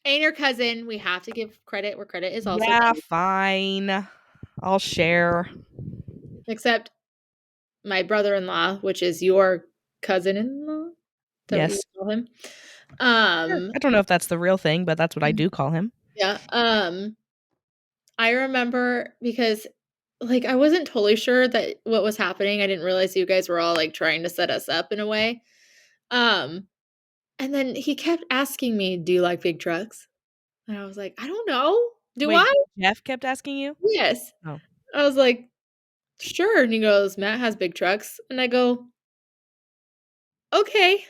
And your cousin, we have to give credit where credit is also Yeah, due. fine. I'll share. Except my brother-in-law, which is your cousin-in-law? Is that what you Yes. call him? Sure. Um, I don't know if that's the real thing, but that's what I do call him. yeah, I remember because, like, I wasn't totally sure that what was happening. I didn't realize you guys were all, like, trying to set us up in a way. Um, and then he kept asking me, "Do you like big trucks?" And I was like, "I don't know. Do Wait, I?" Jeff kept asking you? "Yes." Oh. I was like, "Sure." And he goes, "Matt has big trucks." And I go, "Okay."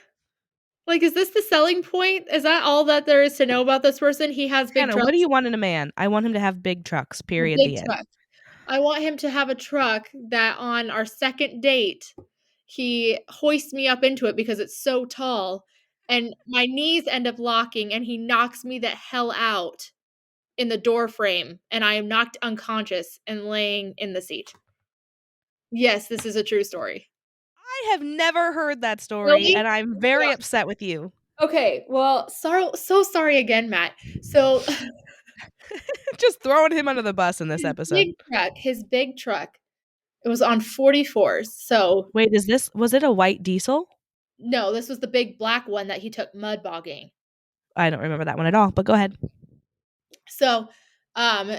Like, is this the selling point? Is that all that there is to know about this person? He has big Hannah, what do trucks? you want in a man? I want him to have big trucks, period, Big the end. truck. I want him to have a truck that on our second date, he hoists me up into it because it's so tall, and my knees end up locking, and he knocks me the hell out in the door frame, and I am knocked unconscious and laying in the seat. Yes, this is a true story. I have never heard that story, Really? and I'm very upset with you. Okay, well, so sorry again, Matt. So Just throwing him under the bus in this episode. his big truck, it was on 44s. So Wait, was it a white diesel? no, this was the big black one that he took mud bogging. I don't remember that one at all, but go ahead. So, um,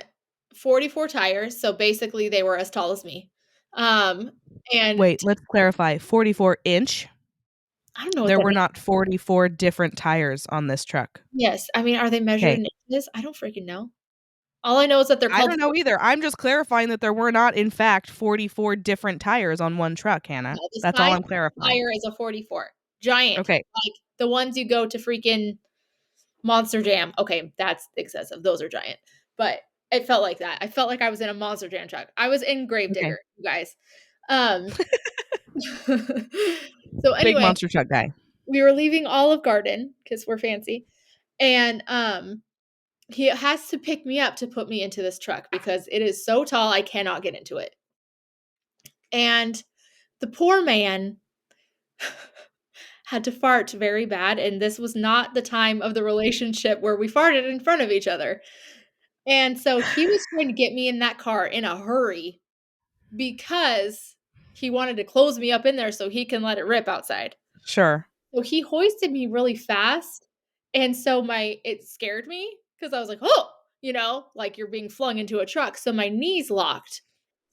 44 tires, so basically they were as tall as me. Um, and Wait, let's clarify. 44-inch? I don't know what There that were means. not 44 different tires on this truck. Yes, I mean, are they measured Okay. in inches? I don't freaking know. All I know is that they're I called don't know either. I'm just clarifying that there were not, in fact, 44 different tires on one truck, Hannah. no, the That's all size I'm of the clarifying. tire is a 44. Giant, Okay. like the ones you go to freaking Monster Jam. Okay, that's excessive. Those are giant. But it felt like that. I felt like I was in a Monster Jam truck. I was in Okay. Gravedigger, you guys. Um so Big anyway, monster truck guy. we were leaving Olive Garden because we're fancy. And he has to pick me up to put me into this truck because it is so tall I cannot get into it. And the poor man had to fart very bad, and this was not the time of the relationship where we farted in front of each other. And so he was trying to get me in that car in a hurry because he wanted to close me up in there so he can let it rip outside. Sure. So he hoisted me really fast, and so it scared me because I was like, "Oh," like you're being flung into a truck. So my knees locked.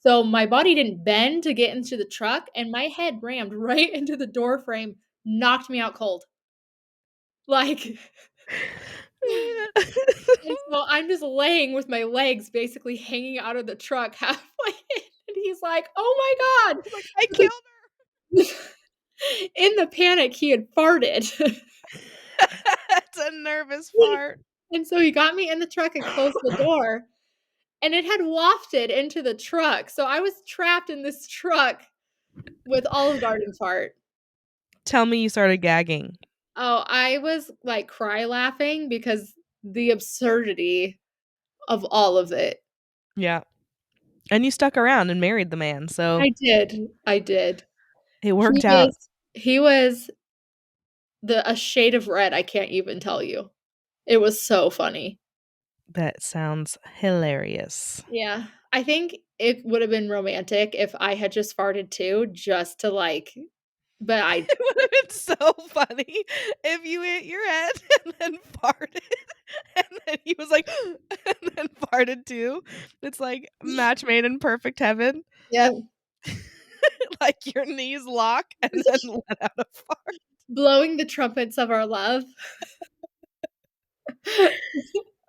So my body didn't bend to get into the truck, and my head rammed right into the door frame, knocked me out cold. Like, and so I'm just laying with my legs basically hanging out of the truck halfway in, and he's like, "Oh my god." He's like, I killed In the panic, he had farted. her. That's a nervous fart. And so he got me in the truck and closed the door, and it had wafted into the truck. So I was trapped in this truck with Olive Garden fart. Tell me you started gagging. Oh, I was like cry laughing because the absurdity of all of it. Yeah. And you stuck around and married the man, so I did. I did. it He worked out. was he was a shade of red, I can't even tell you. It was so funny. That sounds hilarious. Yeah. I think it would have been romantic if I had just farted too, just to like, but I It would have been so funny if you hit your head and then farted. And then he was like, and then farted too. It's like match made in perfect heaven. yeah, Like your knees lock and then let out a fart. blowing the trumpets of our love.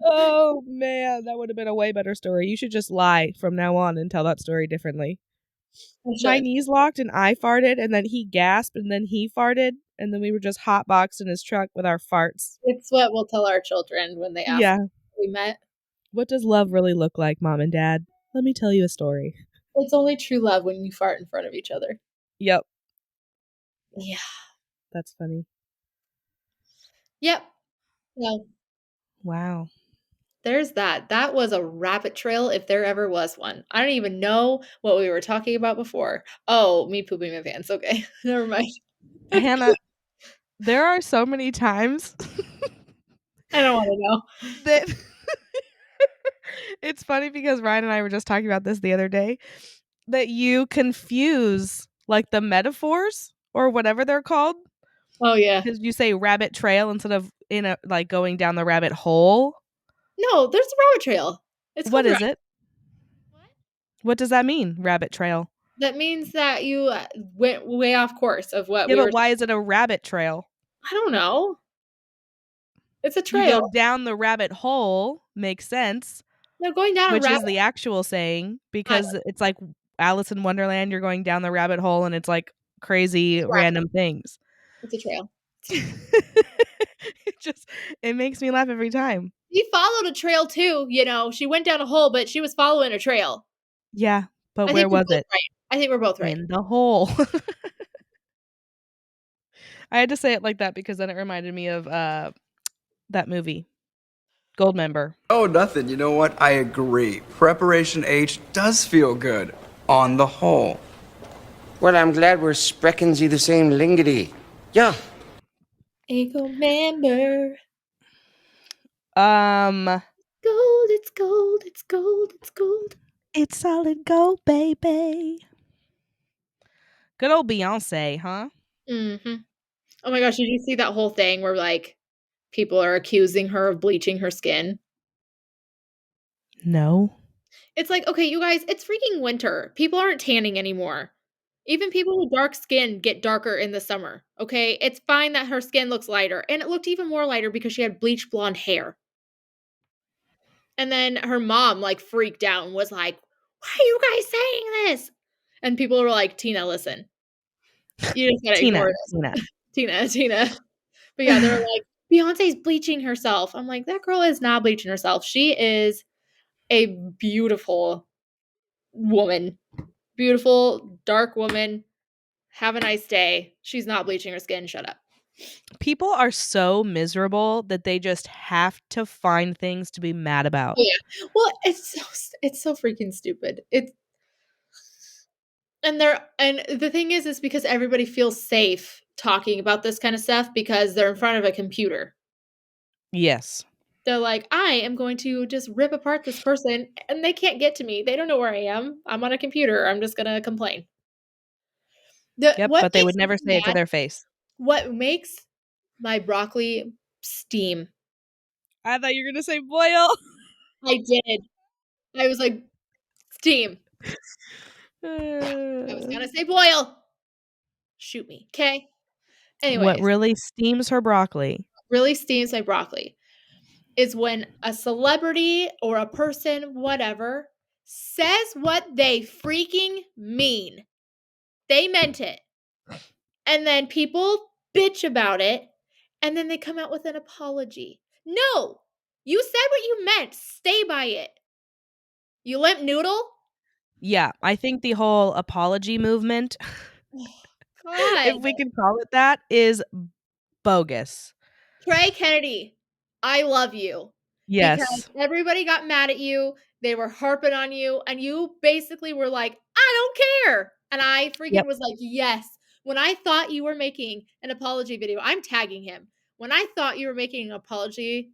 Oh man, that would have been a way better story. You should just lie from now on and tell that story differently. I My should. knees locked and I farted, and then he gasped, and then he farted, and then we were just hotboxed in his truck with our farts. It's what we'll tell our children when they ask Yeah. us how we met. What does love really look like, Mom and Dad? Let me tell you a story. It's only true love when you fart in front of each other. Yep, Yeah. that's funny. Yep. Well, Wow. there's that. That was a rabbit trail if there ever was one. I don't even know what we were talking about before. Oh, me pooping my pants. Okay. Never mind. Hannah, there are so many times I don't want to know. that it's funny because Ryan and I were just talking about this the other day that you confuse like the metaphors or whatever they're called Oh yeah. because you say rabbit trail instead of in a like going down the rabbit hole. No, there's a rabbit trail. It's What called is rabbit. it? What? What does that mean? Rabbit trail. That means that you went way off course of what Yeah, we but were. why is it a rabbit trail? I don't know. It's a You go trail. down the rabbit hole, makes sense, No, going down a which is rabbit. the actual saying I because it's like Alice in Wonderland, you're going down the rabbit hole and it's like crazy It's rabbit. random things. It's a trail. It just it makes me laugh every time. She followed a trail too. She went down a hole, but she was following a trail. Yeah, but I where think we're was both it? right. I think we're both right. In the hole. I had to say it like that because then it reminded me of that movie, Goldmember. Oh, nothing. You know what? I agree. Preparation H does feel good on the whole. Well, I'm glad we're sprechen Sie the same lingity. Yeah. Eagle member. Um Gold, it's gold, it's gold, it's gold. It's solid gold, baby. Good old Beyonce, huh? Mm-hmm. Oh my gosh, did you see that whole thing where like people are accusing her of bleaching her skin? No. It's like, okay, you guys, it's freaking winter. People aren't tanning anymore. Even people with dark skin get darker in the summer, okay? It's fine that her skin looks lighter, and it looked even more lighter because she had bleach blonde hair. And then her mom, like, freaked out and was like, "Why are you guys saying this?" And people were like, "Tina, listen. You just gotta Tina, ignore this." Tina. Tina. But yeah, they're like, "Beyonce's bleaching herself." I'm like, "That girl is not bleaching herself. She is a beautiful woman. Beautiful, dark woman. Have a nice day. She's not bleaching her skin. Shut up." People are so miserable that they just have to find things to be mad about. Oh, yeah. Well, it's so freaking stupid. And the thing is because everybody feels safe talking about this kind of stuff because they're in front of a computer. Yes. They're like, "I am going to just rip apart this person, and they can't get to me. They don't know where I am. I'm on a computer. I'm just gonna complain." Yep, What but they makes would never me say it to mad, their face. what makes my broccoli steam. I thought you were gonna say boil. I did. I was like, "Steam." I was What gonna say boil. Shoot me, okay? Anyways, really steams her broccoli? really steams my broccoli is when a celebrity or a person, whatever, says what they freaking mean. They meant it. And then people bitch about it, and then they come out with an apology. No! You said what you meant. Stay by it. You limp noodle? Yeah, I think the whole apology movement, God. if we can call it that, is bogus. Trey Kennedy, I love you. Because Yes. everybody got mad at you, they were harping on you, and you basically were like, "I don't care." And I freaking Yep. was like, "Yes." When I thought you were making an apology video, I'm tagging him. When I thought you were making an apology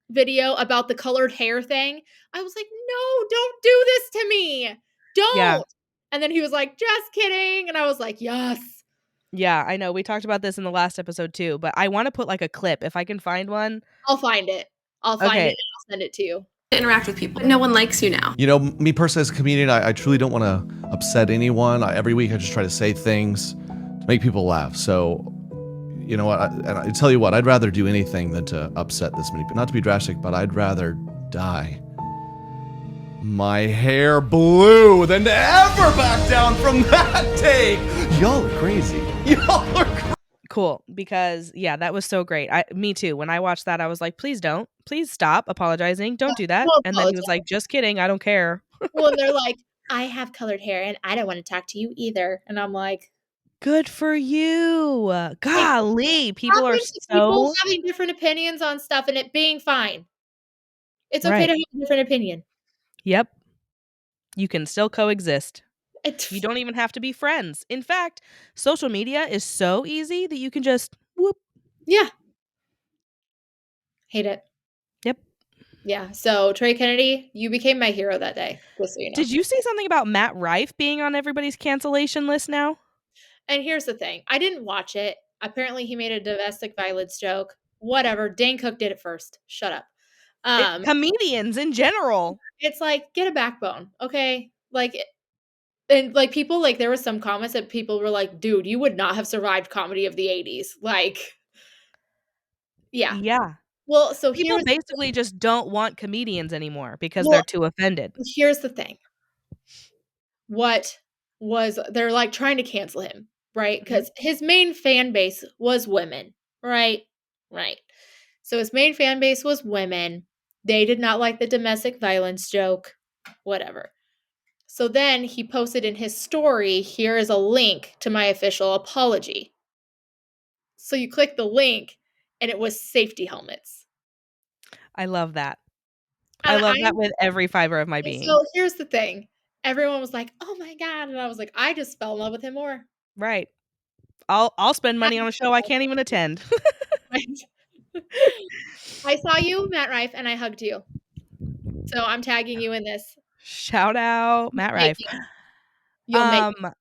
video about the colored hair thing, I was like, "No, don't do this to me. Yeah. Don't." And then he was like, "Just kidding." And I was like, "Yes." Yeah, I know. We talked about this in the last episode too, but I wanna put, like, a clip. If I can find one. I'll find it. I'll find it Okay. and I'll send it to you. Interact with people, but no one likes you now. You know, me personally as a comedian, I truly don't want to upset anyone. Every week I just try to say things to make people laugh. So, you know what? And I tell you what, I'd rather do anything than to upset this many people. Not to be drastic, but I'd rather die my hair blue than to ever back down from that take. Y'all are crazy. Y'all are crazy. Cool, because yeah, that was so great. Me too. When I watched that, I was like, "Please don't. Please stop apologizing. Don't do that." Don't And then he was apologize. like, "Just kidding. I don't care." Well, and they're like, "I have colored hair and I don't want to talk to you either." And I'm like, Good for you. "Hey, Golly, people are talking to people so having different opinions on stuff and it being fine. It's okay to right. have a different opinion." Yep. You can still coexist. It's You don't even have to be friends. In fact, social media is so easy that you can just whoop. yeah. Hate it. Yep. Yeah. So Trey Kennedy, you became my hero that day, just so you know. Did you see something about Matt Rife being on everybody's cancellation list now? And here's the thing. I didn't watch it. Apparently he made a domestic violence joke. Whatever. Dane Cook did it first. Shut up. Comedians in general. It's like, get a backbone, okay? Like, and like people, like there was some comments that people were like, "Dude, you would not have survived comedy of the 80s." Like, yeah. Yeah. Well, so People basically just don't want comedians anymore because well, they're too offended. here's the thing. What was they're like trying to cancel him, right? Because his main fan base was women, right? Right. So his main fan base was women. They did not like the domestic violence joke, whatever. So then he posted in his story, "Here is a link to my official apology." So you click the link and it was safety helmets. I love that. I And love that with every fiber of my being. so here's the thing. Everyone was like, "Oh my god." And I was like, I just fell in love with him more. Right. I'll spend money on a show I can't even attend. I saw you, Matt Rife, and I hugged you. So I'm tagging you in this. Shout out Matt Rife. You'll make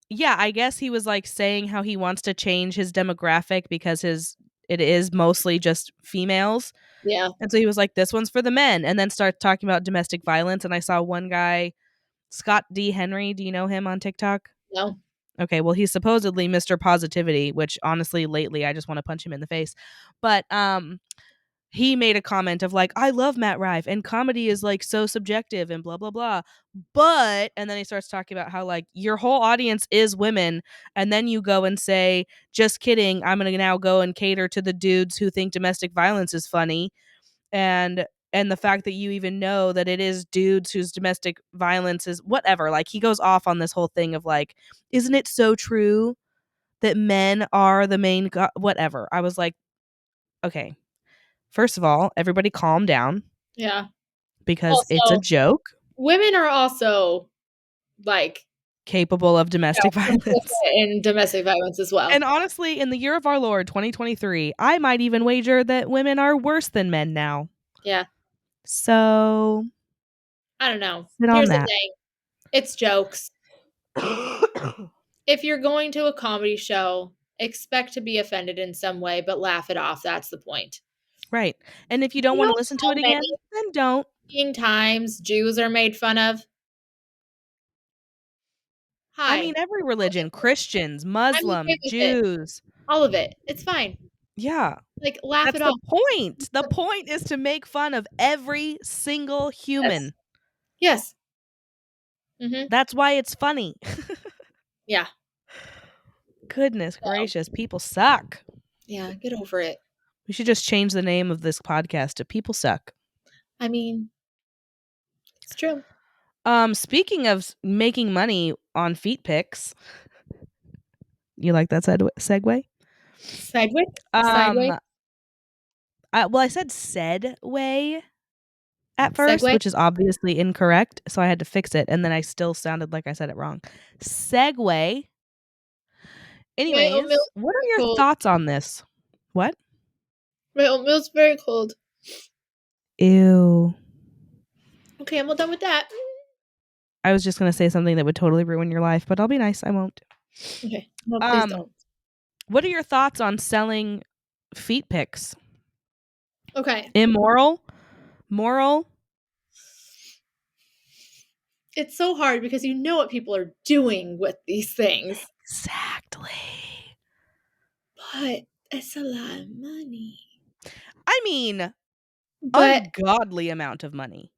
Yeah, I guess he was like saying how he wants to change his demographic because his it is mostly just females. Yeah. And so he was like, this one's for the men, and then start talking about domestic violence. And I saw one guy, Scott D. Henry. Do you know him on TikTok? No. Okay, well, he's supposedly Mr. Positivity, which honestly, lately, I just want to punch him in the face. But he made a comment of like, I love Matt Rife, and comedy is like so subjective and blah blah blah. But and then he starts talking about how like your whole audience is women, and then you go and say, just kidding, I'm gonna now go and cater to the dudes who think domestic violence is funny, and the fact that you even know that it is dudes whose domestic violence is whatever. Like he goes off on this whole thing of like, isn't it so true that men are the main whatever. I was like, okay, first of all, everybody calm down Yeah. because it's a Also, joke. women are also like Capable of domestic violence. in domestic violence as well. And honestly, in the year of our Lord 2023, I might even wager that women are worse than men now. Yeah. So I don't know. sit on Here's the that. thing. It's jokes. If you're going to a comedy show, expect to be offended in some way, but laugh it off. That's the point. Right. And if you don't want to listen to how it again, then don't. many times Jews are made fun of. Hi. I mean, every religion, Christians, I'm Muslims, okay with it. Jews. All of it. It's fine. Yeah. Like, laugh That's it the off. point. The point is to make fun of every single human. Yes. Mm-hmm. That's why it's funny. Yeah. Goodness gracious, people suck. Yeah, get over it. We should just change the name of this podcast to People Suck. I mean, it's true. Speaking of making money on feet pics, you like that segue? Sideways? Sideways? Well, I said way at first, Segue? which is obviously incorrect, so I had to fix it, and then I still sounded like I said it wrong. Segue. Anyways, oatmeal's what are your cold. thoughts on this? What? My oatmeal's very cold. Ew. Okay, I'm all done with that. I was just gonna say something that would totally ruin your life, but I'll be nice. I won't. Okay. No, please don't. What are your thoughts on selling feet pics? Okay. Immoral? Moral? It's so hard because you know what people are doing with these things. Exactly. But it's a lot of money. I mean, But ungodly amount of money.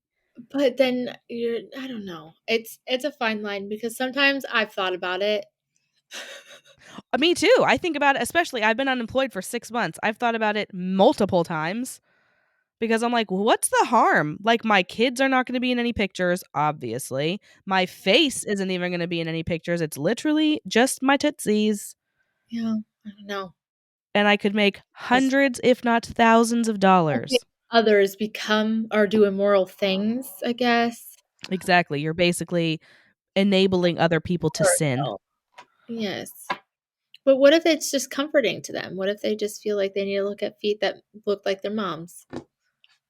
but then I don't know. It's a fine line because sometimes I've thought about it. Me too. I think about it, especially I've been unemployed for 6 months. I've thought about it multiple times because I'm like, what's the harm? Like, my kids are not going to be in any pictures, obviously. My face isn't even going to be in any pictures. It's literally just my tootsies. Yeah, I don't know. And I could make hundreds, if not thousands of dollars. Others become or do immoral things, I guess. Exactly. You're basically enabling other people to sin. Yes. But what if it's just comforting to them? What if they just feel like they need to look at feet that look like their mom's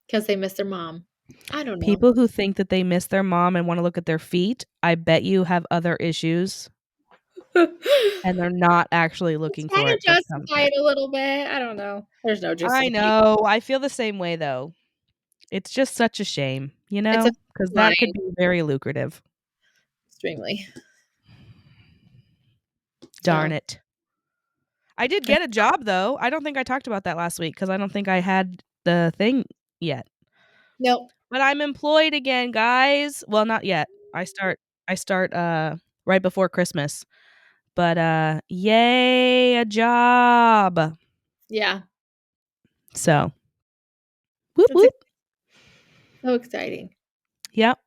because they miss their mom? I don't know. People who think that they miss their mom and want to look at their feet, I bet you have other issues and they're not actually looking for Kind of it. for justify comfort. it a little bit. I don't know. There's no I justification. know. I feel the same way though. It's just such a shame, you know, a because that could line. be very lucrative. Extremely. Darn So, it. I did get a job though. I don't think I talked about that last week because I don't think I had the thing yet. no. But I'm employed again, guys. Well, not yet. I start right before Christmas. But yay, a job. Yeah. So whoop That's whoop. so exciting. Yep.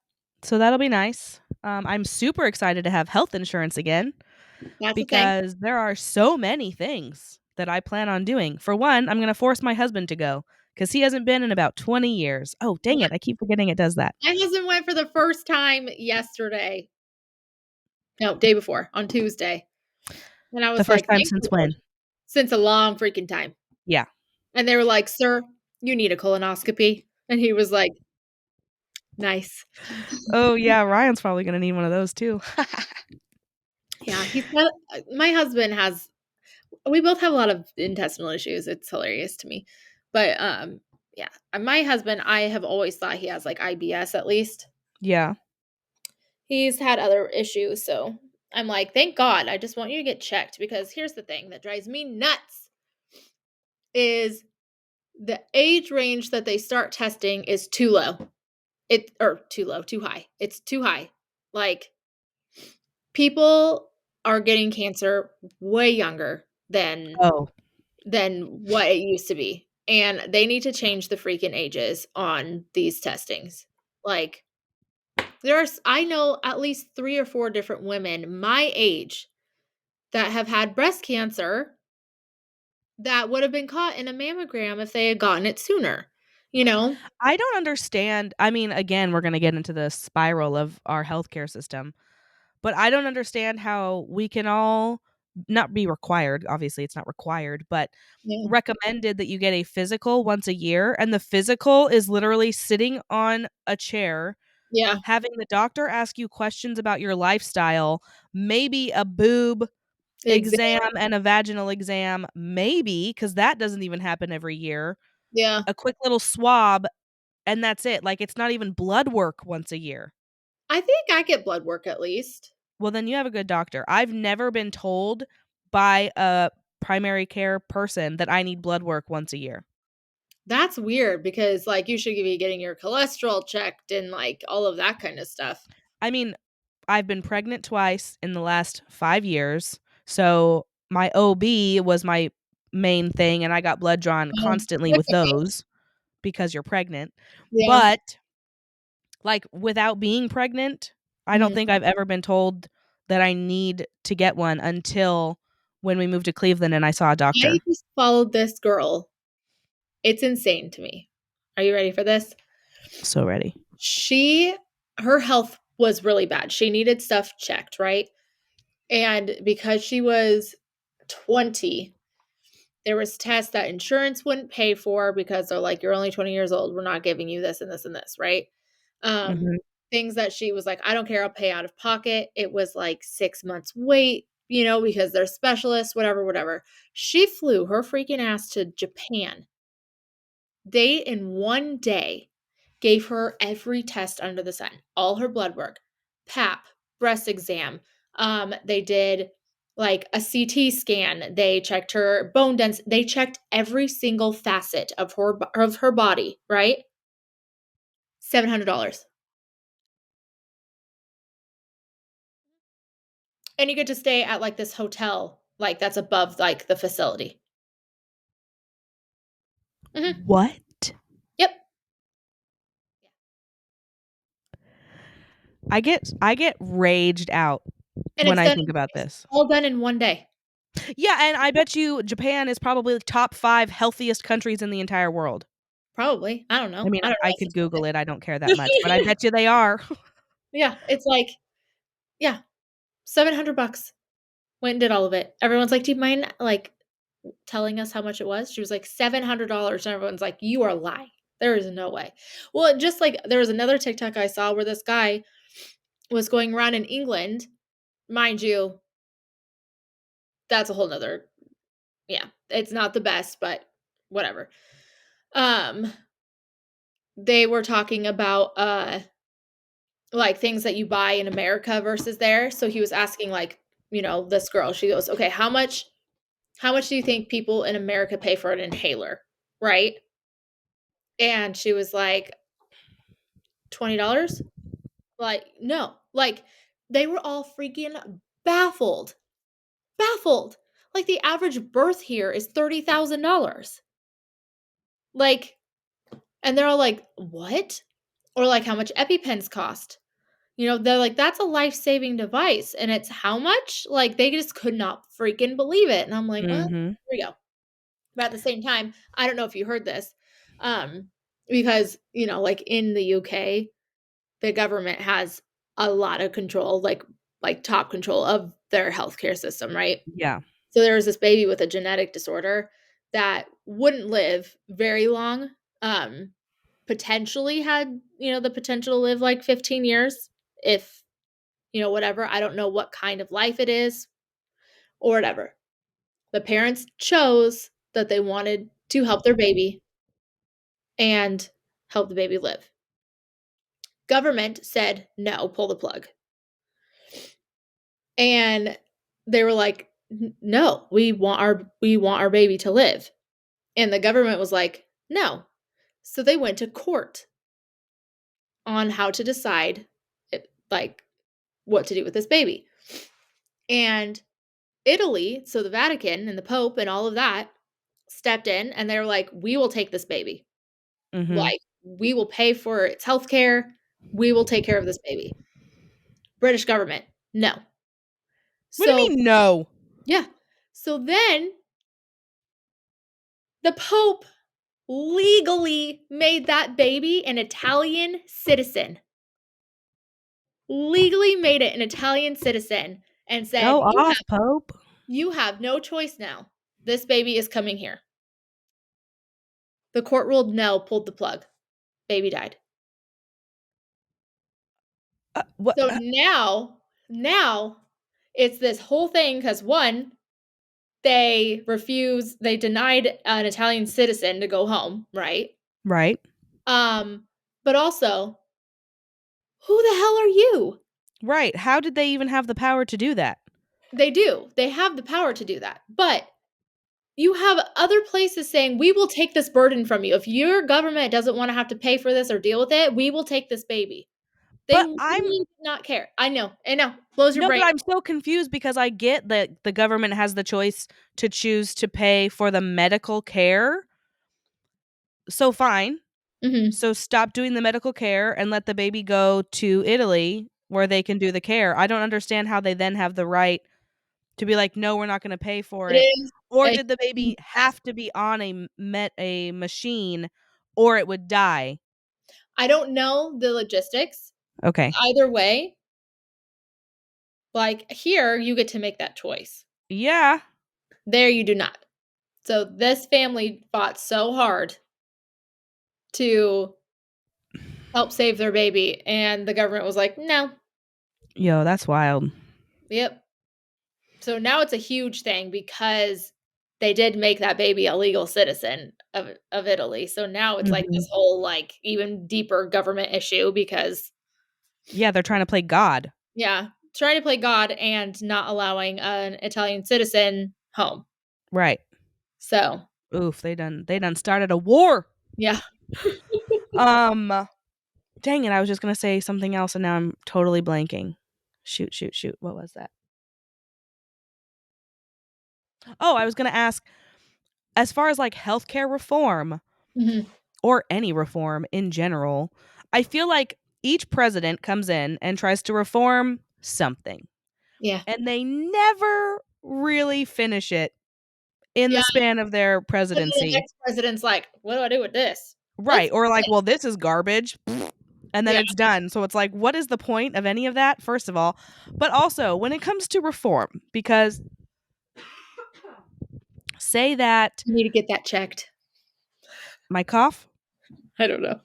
So that'll be nice. I'm super excited to have health insurance again That's the thing. because there are so many things that I plan on doing. For one, I'm going to force my husband to go because he hasn't been in about 20 years. Oh, dang it. I keep forgetting it does that. My husband went for the first time yesterday. No, day before, on Tuesday. And I was The first like, time "Thank since you, when? Lord." Since a long freaking time. Yeah. And they were like, "Sir, you need a colonoscopy." And he was like, "Nice." Oh, yeah. Ryan's probably going to need one of those too. Yeah, he's got, my husband has We both have a lot of intestinal issues. It's hilarious to me. But yeah, my husband, I have always thought he has like IBS at least. Yeah. He's had other issues, so I'm like, thank God. I just want you to get checked because here's the thing that drives me nuts is the age range that they start testing is too low. Too high. It's too high. Like people are getting cancer way younger Oh, than what it used to be. And they need to change the freaking ages on these testings. Like I know at least 3 or 4 different women my age that have had breast cancer that would have been caught in a mammogram if they had gotten it sooner, you know? I don't understand. I mean, again, we're going to get into the spiral of our healthcare system, but I don't understand how we can all not be required. Obviously, it's not required, but Yeah. recommended that you get a physical once a year. And the physical is literally sitting on a chair, Yeah. having the doctor ask you questions about your lifestyle, maybe a boob exam Exactly. and a vaginal exam, maybe, because that doesn't even happen every year. Yeah. A quick little swab, and that's it. Like, it's not even blood work once a year. I think I get blood work at least. Well, then you have a good doctor. I've never been told by a primary care person that I need blood work once a year. That's weird because like you should be getting your cholesterol checked and like all of that kind of stuff. I mean, I've been pregnant twice in the last 5 years, so my OB was my main thing, and I got blood drawn constantly with those because you're pregnant. Yeah. But, like, without being pregnant, I don't Mhm. think I've ever been told that I need to get one until when we moved to Cleveland and I saw a I doctor. just followed this girl. It's insane to me. Are you ready for this? So ready. Her health was really bad. She needed stuff checked, right? And because she was 20, there was tests that insurance wouldn't pay for because they're like, you're only 20 years old. We're not giving you this and this and this, right? Um, Mhm. things that she was like, I don't care, I'll pay out of pocket. It was like 6 months wait, because they're specialists, whatever, whatever. She flew her freaking ass to Japan. They, in one day, gave her every test under the sun, all her blood work, pap, breast exam. They did like a CT scan. They checked her bone density. They checked every single facet of her body, right? $700. And you get to stay at like this hotel, like that's above like the facility. Mhm. What? Yep. I get raged out And when I think about it's this. all done in one day. Yeah, and I bet you Japan is probably the top 5 healthiest countries in the entire world. Probably. I don't I know. mean, I don't I could Google it, I don't care that much, but I know. bet you they are. Yeah, it's like, yeah, $700. Went and did all of it. Everyone's like, "Do you mind, like, telling us how much it was?" She was like, "$700," and everyone's like, "You are lying. There is no way." Well, just like there was another TikTok I saw where this guy was going around in England. Mind you, that's a whole nother, yeah, it's not the best, but whatever. Um, they were talking about, like, things that you buy in America versus there. So he was asking, like, this girl, she goes, "Okay, how much do you think people in America pay for an inhaler?" Right? And she was like, $20? Like, no. Like, they were all freaking baffled. Baffled. Like, the average birth here is $30,000. Like, and they're all like, "What?" Or like, "How much EpiPens cost?" They're like, "That's a life-saving device." And it's how much? Like, they just could not freaking believe it. And I'm like, "Well, Mhm. here we go." But at the same time, I don't know if you heard this, um, because, like in the UK, the government has a lot of control, like top control of their healthcare system, right? Yeah. So there was this baby with a genetic disorder that wouldn't live very long. Um, Potentially had, the potential to live like 15 years if, whatever. I don't know what kind of life it is or whatever. The parents chose that they wanted to help their baby and help the baby live. Government said, no, pull the plug. And they were like, no, we want our baby to live. And the government was like, no. So they went to court on how to decide like what to do with this baby. And Italy, so the Vatican and the Pope and all of that stepped in and they were like, we will take this baby. Mhm. Like, we will pay for its health care. We will take care of this baby. British government, no. What do you mean no? Yeah. So then the Pope legally made that baby an Italian citizen. Legally made it an Italian citizen and said, Go off, Pope. you have no choice now. This baby is coming here. The court ruled no, pulled the plug. Baby died. What? So now it's this whole thing because one, they denied an Italian citizen to go home, right? Right. But also, who the hell are you? Right. How did they even have the power to do that? They do. They have the power to do that. But you have other places saying, we will take this burden from you. If your government doesn't want to have to pay for this or deal with it, we will take this baby. They But I'm really did not care. I know. Blows your no, brain. but I'm so confused because I get that the government has the choice to choose to pay for the medical care. So fine. Mhm. So stop doing the medical care and let the baby go to Italy where they can do the care. I don't understand how they then have the right to be like, no, we're not going to pay for It it. is Or a did the baby have to be on a machine or it would die? I don't know the logistics. Okay. Either way, like here, you get to make that choice. Yeah. There, you do not. So this family fought so hard to help save their baby, and the government was like, no. Yo, that's wild. Yep. So now it's a huge thing because they did make that baby a legal citizen of Italy. So now it's like Mhm. this whole like even deeper government issue because Yeah, they're trying to play God. yeah, trying to play God and not allowing an Italian citizen home. Right. So, Oof, they done started a war. yeah. Dang it, I was just gonna say something else and now I'm totally blanking. Shoot. What was that? Oh, I was gonna ask, as far as like healthcare reform Mhm. or any reform in general, I feel like each president comes in and tries to reform something. Yeah. And they never really finish it in Yeah. the span of their And then the presidency. next president's like, what do I do with this? Right. Let's Or like, fix well, this is garbage. And then Yeah. it's done. So it's like, what is the point of any of that, first of all? But also, when it comes to reform, because say that You need to get that checked. my cough, I don't know.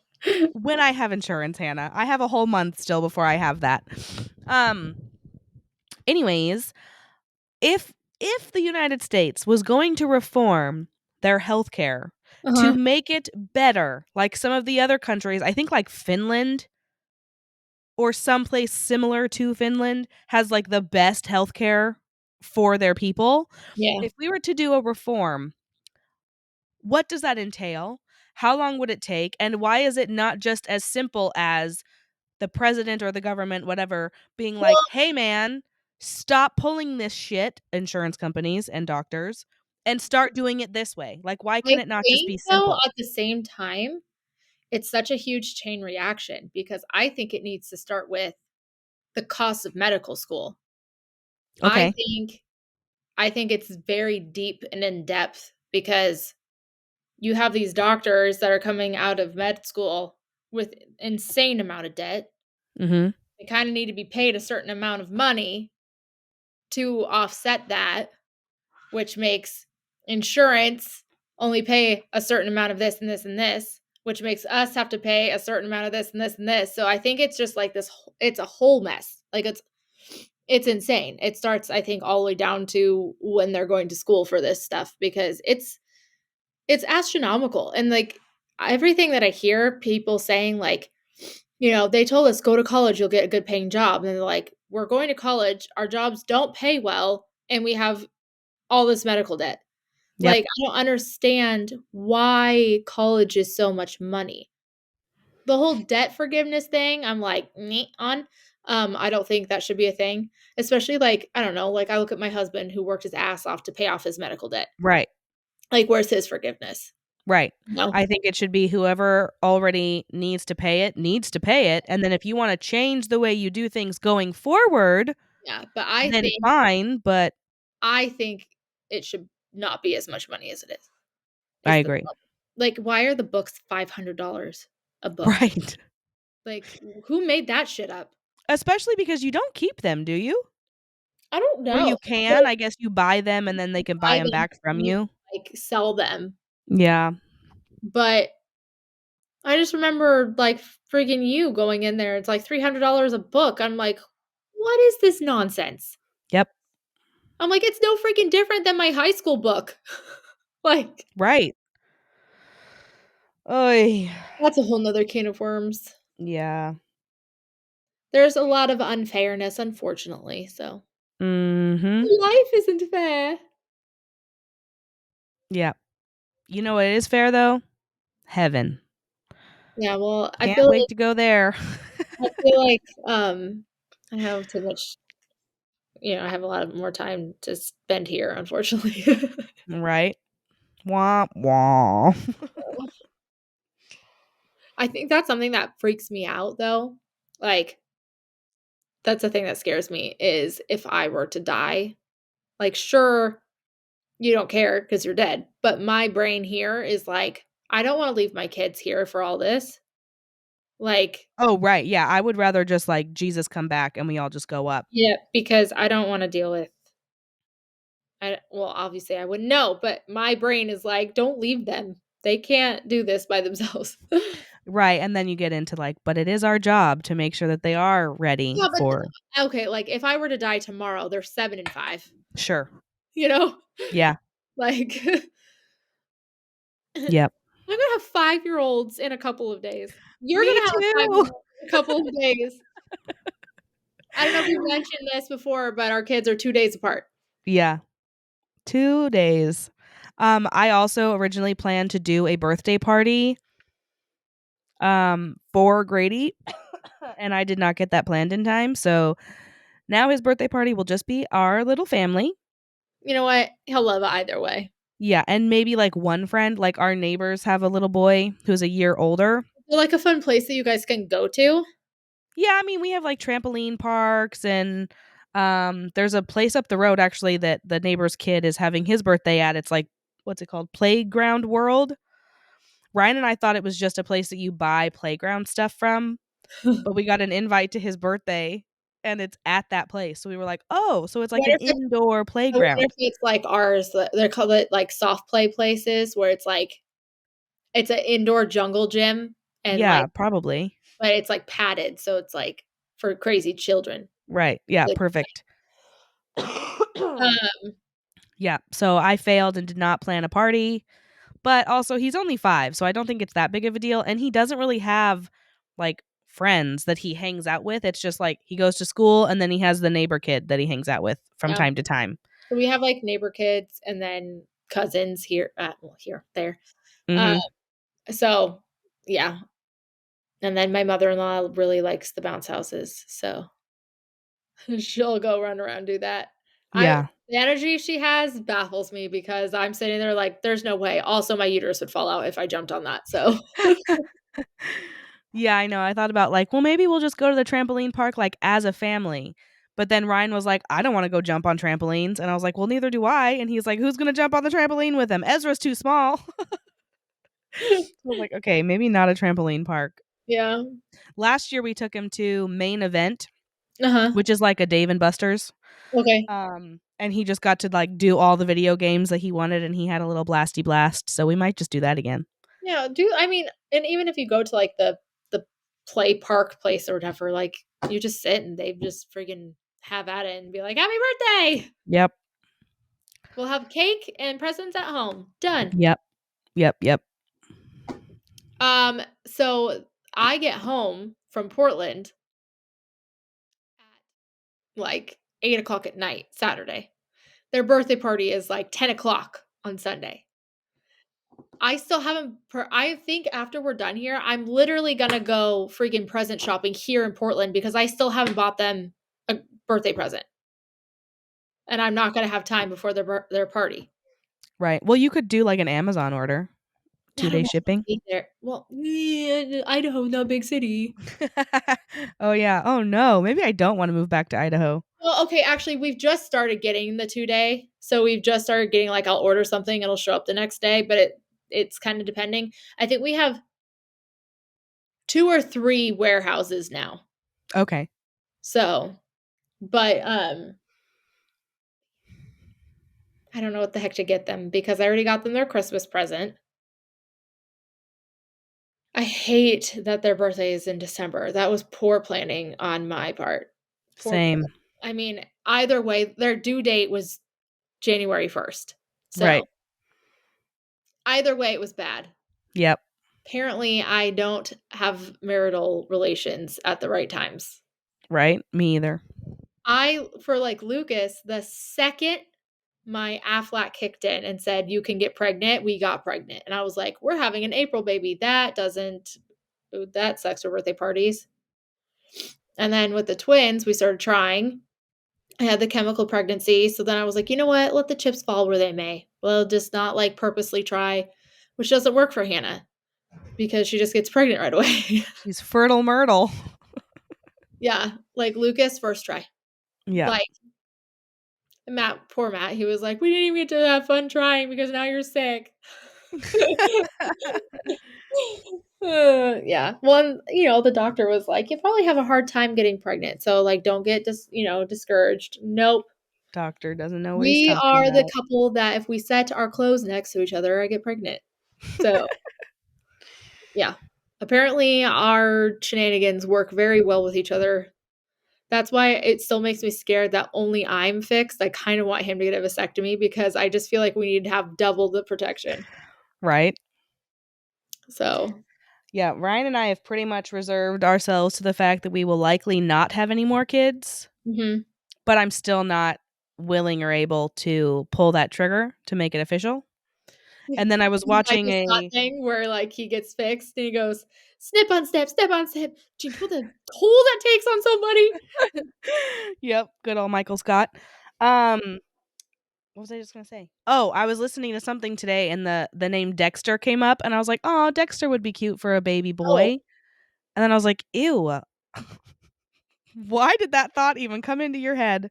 when I have insurance, Hannah, I have a whole month still before I have that. Anyways, if the United States was going to reform their healthcare to make it better, like some of the other countries, I think like Finland or someplace similar to Finland has like the best healthcare for their people. Yeah. If we were to do a reform, what does that entail? How long would it take? And why is it not just as simple as the president or the government, whatever, being like, Well, hey, man, stop pulling this shit, insurance companies and doctors, and start doing it this way? Like, why can I it not just think be though simple? at the same time, it's such a huge chain reaction because I think it needs to start with the cost of medical school. I Okay. think I think it's very deep and in depth because you have these doctors that are coming out of med school with insane amount of debt. Mm-hmm. They kind of need to be paid a certain amount of money to offset that, which makes insurance only pay a certain amount of this and this and this, which makes us have to pay a certain amount of this and this and this. So I think it's just like this, it's a whole mess. Like It's insane. It starts, I think, all the way down to when they're going to school for this stuff because it's astronomical. And like everything that I hear people saying, like, they told us go to college, you'll get a good paying job. And they're like, we're going to college, our jobs don't pay well, and we have all this medical debt. Yep. Like, I don't understand why college is so much money. The whole debt forgiveness thing, I'm like, meh on. I don't think that should be a thing. Especially like, I don't know, like I look at my husband who worked his ass off to pay off his medical debt. Right. Like, where's his forgiveness? Right. No. I think it should be whoever already needs to pay it, and then if you wanna change the way you do things going forward, Yeah, but then fine, but I think it should not be as much money as it is. I Is the agree. problem. Like, why are the books $500 a book? Right. Like, who made that shit up? Especially because you don't keep them, do you? I don't Or know. you can, I guess you buy them and then they can buy Buy them them back from and you. like sell them. Yeah. But I just remember like friggin' you going in there. It's like $300 a book. I'm like, what is this nonsense? Yep. I'm like, it's no freaking different than my high school book. Like, Right. Oy. that's a whole nother can of worms. Yeah. There's a lot of unfairness, unfortunately. So Mhm. life isn't fair. Yeah. You know what is fair though? Heaven. Yeah, well, Can't wait to go there. I feel like I have too much, I have a lot of more time to spend here, unfortunately. Right? Wah wah. I think that's something that freaks me out though. Like, that's the thing that scares me is if I were to die. Like, sure, you don't care because you're dead, but my brain here is like, I don't want to leave my kids here for all this. Like, Oh, right. Yeah, I would rather just like Jesus come back and we all just go up. yeah, because I don't want to deal with. Well, obviously I wouldn't know, but my brain is like, don't leave them. They can't do this by themselves. Right. And then you get into like, but it is our job to make sure that they are ready Yeah, but for okay, like if I were to die tomorrow, they're 7 and 5. sure. You know? Yeah. Like I'm Yep. gonna have 5-year-olds in a couple of days. You're Me gonna have a too. 5-year-old in a couple of days. I don't know if you mentioned this before, but our kids are 2 days apart. Yeah. 2 days. I also originally planned to do a birthday party for Grady and I did not get that planned in time. So now his birthday party will just be our little family. You know what? He'll love it either way. Yeah, and maybe like one friend, like our neighbors have a little boy who's a year older. They're like a fun place that you guys can go to. Yeah, I mean, we have like trampoline parks and there's a place up the road actually that the neighbor's kid is having his birthday at. It's like what's it called? Playground World. Ryan and I thought it was just a place that you buy playground stuff from, but we got an invite to his birthday and it's at that place. So we were like, "Oh, so it's like an indoor I wonder if playground." it's like ours. They're called it like soft play places where it's like it's an indoor jungle gym and Yeah, like probably. but it's like padded, so it's like for crazy children. Right. Yeah, Like, perfect. um, Yeah, so I failed and did not plan a party, but also he's only 5, so I don't think it's that big of a deal, and he doesn't really have, like, friends that he hangs out with. It's just, like, he goes to school, and then he has the neighbor kid that he hangs out with from yeah. time to time. So we have like neighbor kids and then cousins here, here, there. Mhm. So yeah, and then my mother-in-law really likes the bounce houses, so she'll go run around and do that. Yeah. The energy she has baffles me because I'm sitting there like, "There's no way." Also, my uterus would fall out if I jumped on that, so Yeah, I know, I thought about, like, well, maybe we'll just go to the trampoline park, like, as a family, but then Ryan was like, "I don't wanna go jump on trampolines," and I was like, "Well, neither do I," and he's like, "Who's gonna jump on the trampoline with him? Ezra's too small." So I was like, "Okay, maybe not a trampoline park." yeah. Last year, we took him to Main Event, Uh-huh. which is like a Dave& Buster's, Okay. and he just got to, like, do all the video games that he wanted, and he had a little blasty blast, so we might just do that again. Yeah, I mean, and even if you go to, like, the play park place or whatever, like, you just sit and they just friggin' have at it and be like, "Happy birthday!" Yep. We'll have cake and presents at home. Done. Yep. Yep. Yep. So I get home from Portland at like 8 o'clock at night, Saturday. Their birthday party is like 10 o'clock on Sunday. I still haven't, I think after we're done here, I'm literally gonna go freaking present shopping here in Portland because I still haven't bought them a birthday present. And I'm not gonna have time before their party. Right. Well, you could do like an Amazon order, I don't 2-day know if I'll shipping. be there. Well, yeah, Idaho, not big city. Oh yeah. Oh no. Maybe I don't want to move back to Idaho. Well, okay, actually, we've just started getting the 2-day. So we've just started getting like I'll order something, it'll show up the next day, but it's kind of depending. I think we have 2 or 3 warehouses now. Okay. So, but I don't know what the heck to get them because I already got them their Christmas present. I hate that their birthday is in December. That was poor planning on my part. Poor Same. I mean, either way, their due date was January 1st. So Right. either way, it was bad. Yep. Apparently, I don't have marital relations at the right times. Right. Me either. For like Lucas, the second my Aflac kicked in and said, you can get pregnant, we got pregnant. And I was like, we're having an April baby. That sucks for birthday parties. And then with the twins, we started trying. I had the chemical pregnancy. So then I was like, you know what? Let the chips fall where they may. We'll just not like purposely try, which doesn't work for Hannah because she just gets pregnant right away. She's fertile myrtle. Yeah. Like Lucas, first try. Yeah. Like poor Matt, he was like, we didn't even get to have fun trying because now you're sick. Yeah. Well, the doctor was like, you probably have a hard time getting pregnant. So like, don't get discouraged. Nope. Doctor doesn't know what he's We talking are the about. couple that if we set our clothes next to each other, I get pregnant. So yeah. Apparently our shenanigans work very well with each other. That's why it still makes me scared that only I'm fixed. I kind of want him to get a vasectomy because I just feel like we need to have double the protection. Right. So yeah, Ryan and I have pretty much reserved ourselves to the fact that we will likely not have any more kids. Mm-hmm. But I'm still not willing or able to pull that trigger to make it official. And then I was watching Michael Scott thing where like he gets fixed and he goes snip on step, step on step. Do you know the toll that takes on somebody? Yep, good old Michael Scott. What was I just gonna say? Oh, I was listening to something today and the name Dexter came up and I was like, oh, Dexter would be cute for a baby boy. And then I was like, ew. Why did that thought even come into your head?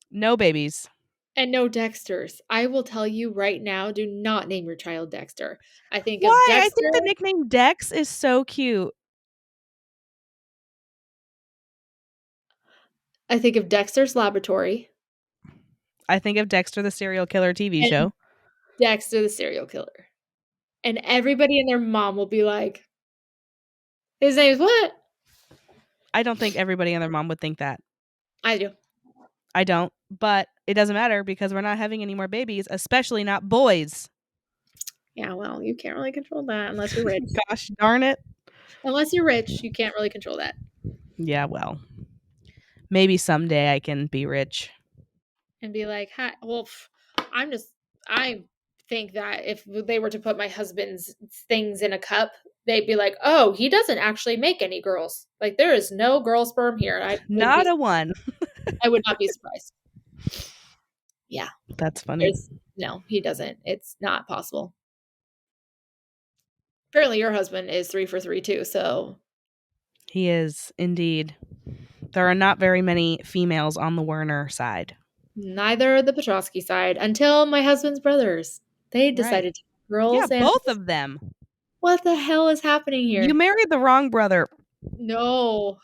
No babies. And no Dexters. I will tell you right now, do not name your child Dexter. I think Why? of Dexter. I think the nickname Dex is so cute. I think of Dexter's Laboratory. I think of Dexter the Serial Killer TV and show. Dexter the Serial Killer. And everybody and their mom will be like, his name is what? I don't think everybody and their mom would think that. I do. I don't, but it doesn't matter because we're not having any more babies, especially not boys. Yeah, well, you can't really control that unless you're rich. Gosh darn it. Unless you're rich, you can't really control that. Yeah, well, maybe someday I can be rich. And be like, hi, well, I think that if they were to put my husband's things in a cup, they'd be like, oh, he doesn't actually make any girls. Like, there is no girl sperm here. Not a one. I would not be surprised. Yeah. That's funny. No, he doesn't. It's not possible. Apparently your husband is 3 for 3 too, so. He is, indeed. There are not very many females on the Werner side. Neither the Petrosky side until my husband's brothers. They decided to have girls. Yeah, both of them. What the hell is happening here? You married the wrong brother. No.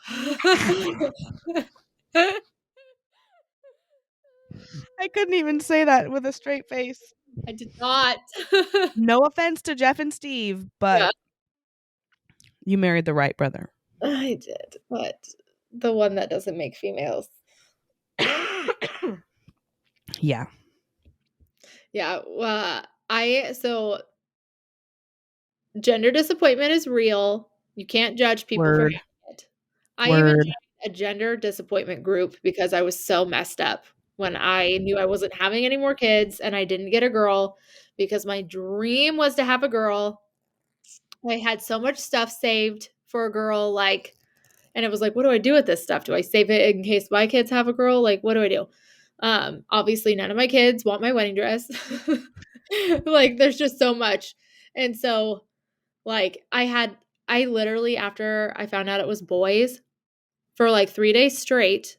I couldn't even say that with a straight face. I did not. No offense to Jeff and Steve, but you married the right brother. I did, but the one that doesn't make females. Yeah. Yeah. So gender disappointment is real. You can't judge people for Word. having it. I even Word. joined a gender disappointment group because I was so messed up when I knew I wasn't having any more kids and I didn't get a girl because my dream was to have a girl. I had so much stuff saved for a girl, like, and it was like, what do I do with this stuff? Do I save it in case my kids have a girl? Like, what do I do? Obviously none of my kids want my wedding dress. Like, there's just so much. And so, like, I literally, after I found out it was boys, for like 3 days straight,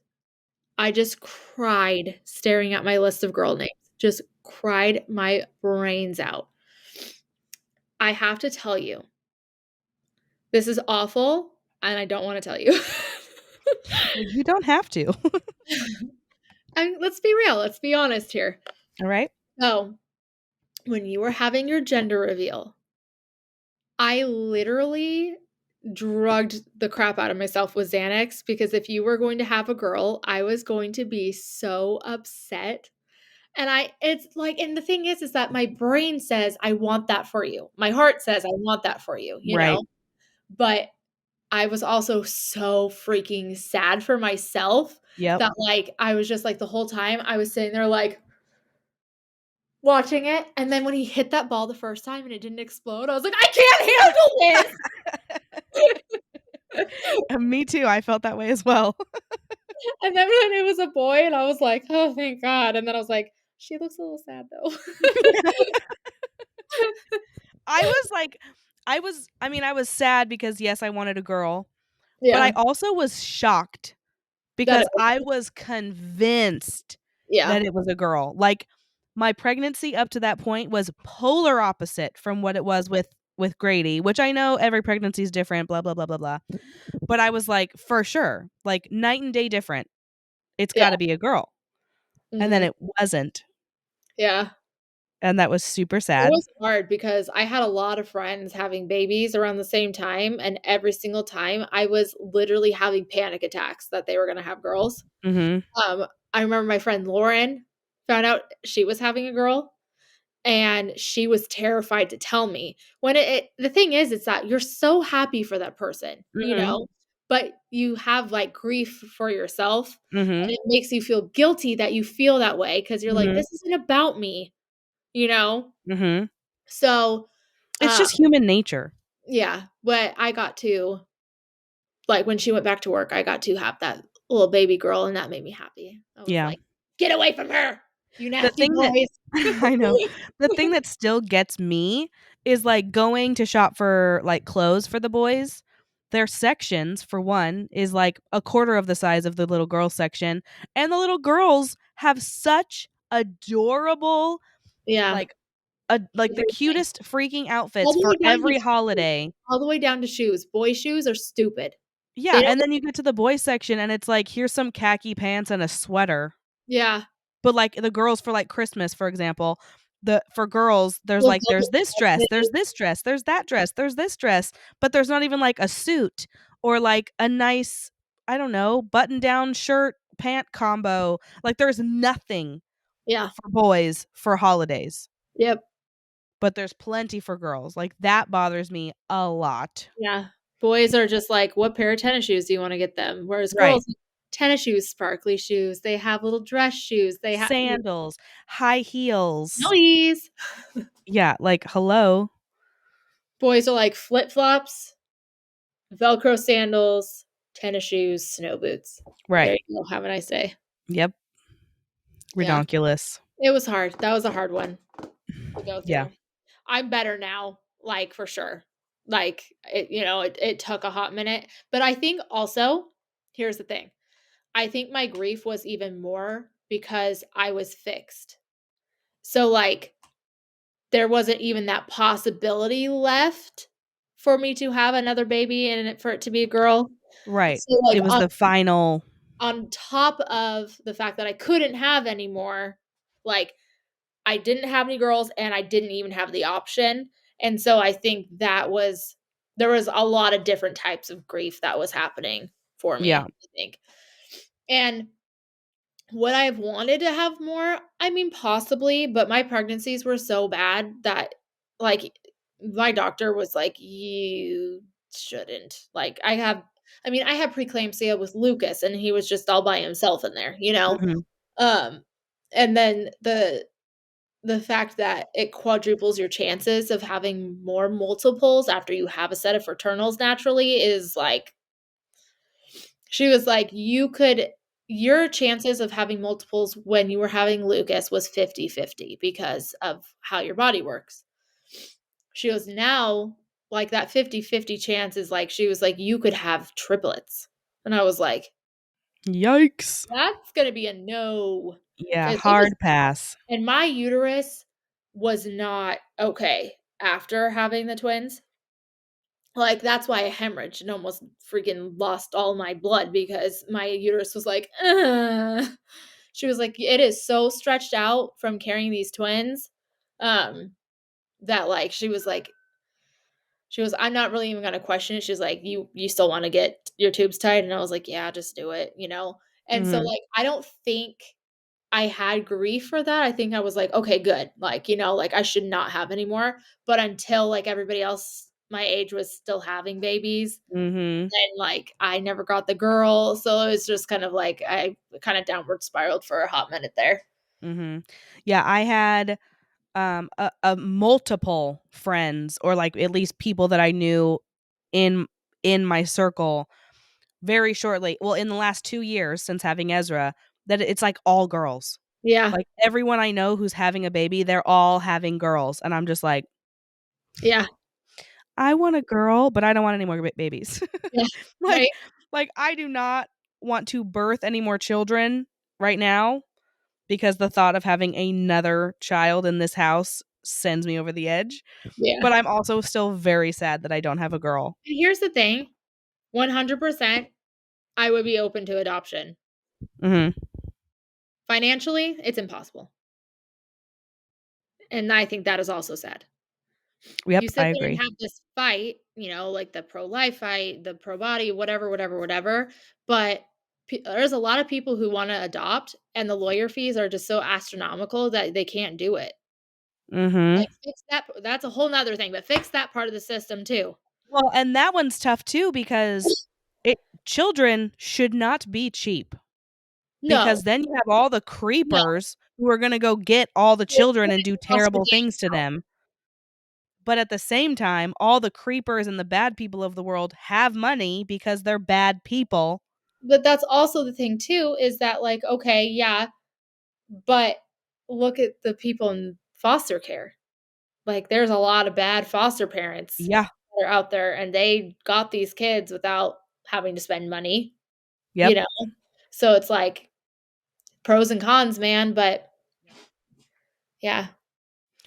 I just cried staring at my list of girl names. Just cried my brains out. I have to tell you, this is awful, and I don't wanna tell you. Well, you don't have to. Let's be real, let's be honest here. All right. So, when you were having your gender reveal, I literally drugged the crap out of myself with Xanax because if you were going to have a girl, I was going to be so upset. And it's like, and the thing is that my brain says, I want that for you. My heart says, I want that for you, you Right. know? But I was also so freaking sad for myself Yep. that, like, I was just like, the whole time I was sitting there, like, watching it. And then when he hit that ball the first time and it didn't explode, I was like, I can't handle this. Me too. I felt that way as well. And then when it was a boy, and I was like, oh, thank God. And then I was like, she looks a little sad though. I was sad because yes, I wanted a girl, but Yeah. I also was shocked That because it was, I was convinced yeah. that it was a girl. Like my pregnancy up to that point was polar opposite from what it was with Grady, which I know every pregnancy is different, blah blah blah blah blah. But I was like, for sure, like night and day different. It's Yeah. got to be a girl. And then Mhm. it wasn't. Yeah. And that was super It sad. was hard because I had a lot of friends having babies around the same time, and every single time I was literally having panic attacks that they were gonna have girls. Mhm. I remember my friend Lauren found out she was having a girl, and she was terrified to tell me. When the thing is that you're so happy for that person, you Mhm. know, but you have, like, grief for yourself, and Mhm. it makes you feel guilty that you feel that way because 'cause you're like, Mhm. "This isn't about me," you know? Mhm. So, It's uh just human nature. yeah, but I got to, like, when she went back to work, I got to have that little baby girl, and that made me happy. I was Yeah. like, "Get away from her, you The nasty thing that boys." I know. The thing that still gets me is, like, going to shop for, like, clothes for the boys. Their sections, for one, is, like, a quarter of the size of the little girl section, and the little girls have such adorable, Yeah, like, like, the everything. cutest freaking All outfits the for way down to every shoes. holiday. All the way down to shoes. Boy shoes are stupid. They Yeah, don't and then you get to the boys section, and it's like, here's some khaki pants and a sweater. yeah. But, like, the girls for, like, Christmas, for example, for girls, there's, Those like, double there's dresses. this dress, there's that dress, there's this dress, but there's not even, like, a suit or, like, a nice, I don't know, button-down shirt, pant combo. Like, there's nothing Yeah. for boys for holidays, Yep. but there's plenty for girls. Like, that bothers me a lot. Yeah. Boys are just like, "What pair of tennis shoes do you wanna get them?" Whereas Right. girls, tennis shoes, sparkly shoes, they have little dress shoes, they have Sandals, high heels. noise. Yeah, like, hello? Boys are like flip-flops, Velcro sandals, tennis shoes, snow boots. There Right. you go, have a nice day. Yep. Yeah, Redonkulous. it was hard. That was a hard one to go Yeah. through. I'm better now, like, for sure. Like, it took a hot minute, but I think also here's the thing. I think my grief was even more because I was fixed. So, like, there wasn't even that possibility left for me to have another baby and for it to be a girl. Right. So, like, It was the final. on top of the fact that I couldn't have any more, like, I didn't have any girls and I didn't even have the option. And so I think there was a lot of different types of grief that was happening for me, Yeah. I think. And Would I have wanted to have more? I mean, possibly, but my pregnancies were so bad that, like, my doctor was like, "You shouldn't." Like, I mean, I had preeclampsia with Lucas, and he was just all by himself in there, you know? Mhm. Um, and then the fact that it quadruples your chances of having more multiples after you have a set of fraternals naturally is like, she was like, your chances of having multiples when you were having Lucas was 50-50 because of how your body works. She goes, now, like, that 50-50 chance is like, she was like, you could have triplets. And I was like, Yikes. that's gonna be a no. Yeah, As long as hard pass. and my uterus was not okay after having the twins. Like, that's why I hemorrhaged and almost freaking lost all my blood because my uterus was like, "Ugh." She was like, "It is so stretched out from carrying these twins," um, that, like, "I'm not really even gonna question it." She was like, "You still wanna get your tubes tied?" And I was like, "Yeah, just do it," you know? And so, Mhm. like, I don't think I had grief for that. I think I was like, "Okay, good." Like, you know, like, I should not have any more, but until, like, everybody else my age was still having babies, Mhm. and, like, I never got the girl, so it was just kind of like I kinda downward spiraled for a hot minute there. Mhm. Yeah, I had a multiple friends or like at least people that I knew in in my circle very shortly. Well, in the last 2 years since having Ezra, that it's like all girls. Yeah, Like everyone I know who's having a baby, they're all having girls and I'm just like, yeah, I want a girl, but I don't want any more babies. yeah, like right? like I do not want to birth any more children right now because the thought of having another child in this house sends me over the edge. Yeah. But I'm also still very sad that I don't have a girl. And here's the thing, 100% I would be open to adoption. Mhm. Financially, it's impossible, and I think that is also sad. You Yep, I sit there and agree. have this fight, you know, like the pro-life fight, the pro-body, whatever, whatever, whatever, but there's a lot of people who wanna adopt, and the lawyer fees are just so astronomical that they can't do it. Mhm. Like, fix that that's a whole whole 'nother thing, but fix that part of the system too. Well, and that one's tough too because it children should not be cheap No, because then you have all the no, creepers who are gonna go get all the it's children and putting do foster terrible gangs things to out. them. But at the same time, all the creepers and the bad people of the world have money because they're bad people. But that's also the thing too, is that, like, okay, yeah, but look at the people in foster care. Like, there's a lot of bad foster parents Yeah. that are out there, and they got these kids without having to spend money, you Yep. know? So it's like pros and cons, man, but yeah.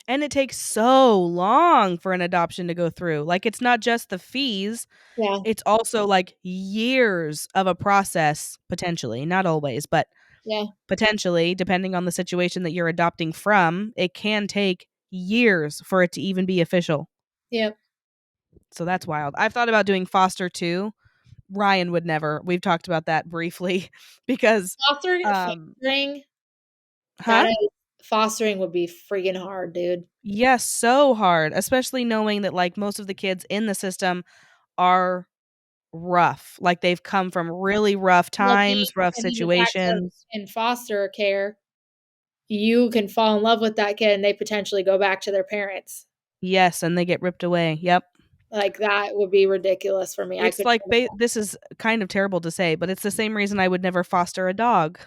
And it takes so long for an adoption to go through. Like, it's not just the fees, Yeah, it's also, like, years of a process, potentially, not always, but yeah, potentially, depending on the situation that you're adopting from, it can take years for it to even be official. yep. So that's wild. I've thought about doing foster too. Ryan would never. We've talked about that briefly because, um Fostering, that Huh? is fostering would be freaking hard, dude. Yes, so hard, especially knowing that, like, most of the kids in the system are rough. Like, they've come from really rough Well, the times, rough and then the fact that situations. in foster care, you can fall in love with that kid and they potentially go back to their parents. Yes, and they get ripped away. Yep. Like, that would be ridiculous for me. I It's couldn't like handle that. this is kind of terrible to say, but it's the same reason I would never foster a dog.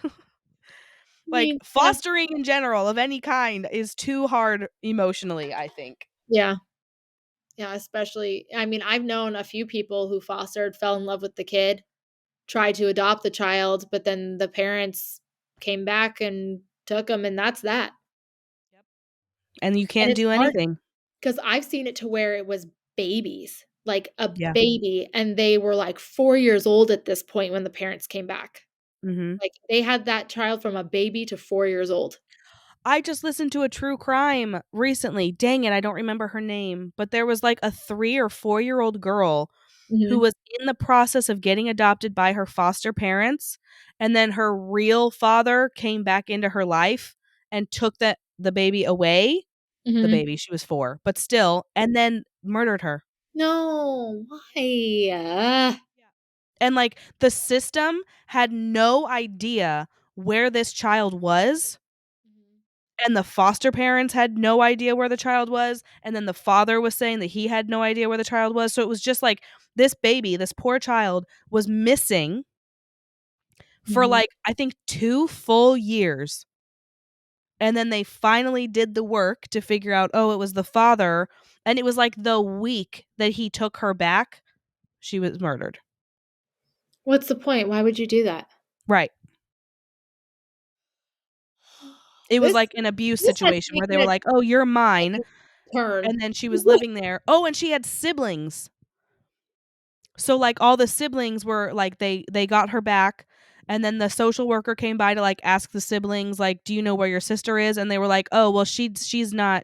I Like, mean, yeah, fostering in general of any kind is too hard emotionally, I think. yeah, yeah, especially I mean, I've known a few people who fostered, fell in love with the kid, tried to adopt the child, but then the parents came back and took them, and that's that. Yep. And you And can't it's do hard anything. because 'cause I've seen it to where it was babies, like a Yeah. baby, and they were, like, 4 years old at this point when the parents came back. Mhm. Like, they had that child from a baby to 4 years old. I just listened to a true crime recently. Dang it, I don't remember her name, but there was like a 3 or 4-year-old girl who Mhm. was in the process of getting adopted by her foster parents, and then her real father came back into her life and took the baby away. The Mhm. baby, she was 4, but still, and then murdered her. No, why? And, like, the system had no idea where this child was, and the foster parents had no idea where the child was, and then the father was saying that he had no idea where the child was, so it was just like this baby, this poor child, was missing for, Mhm. like, I think 2 full years, and then they finally did the work to figure out, oh, it was the father, and it was, like, the week that he took her back, she was murdered. What's the point? Why would you do that? Right. It was This like an abuse this has situation where they taken were a like, "Oh, you're mine," turn. and then she was living there. Oh, and she had siblings. So, like, all the siblings were like, they got her back, and then the social worker came by to, like, ask the siblings, like, "Do you know where your sister is?" And they were like, "Oh, well, she's not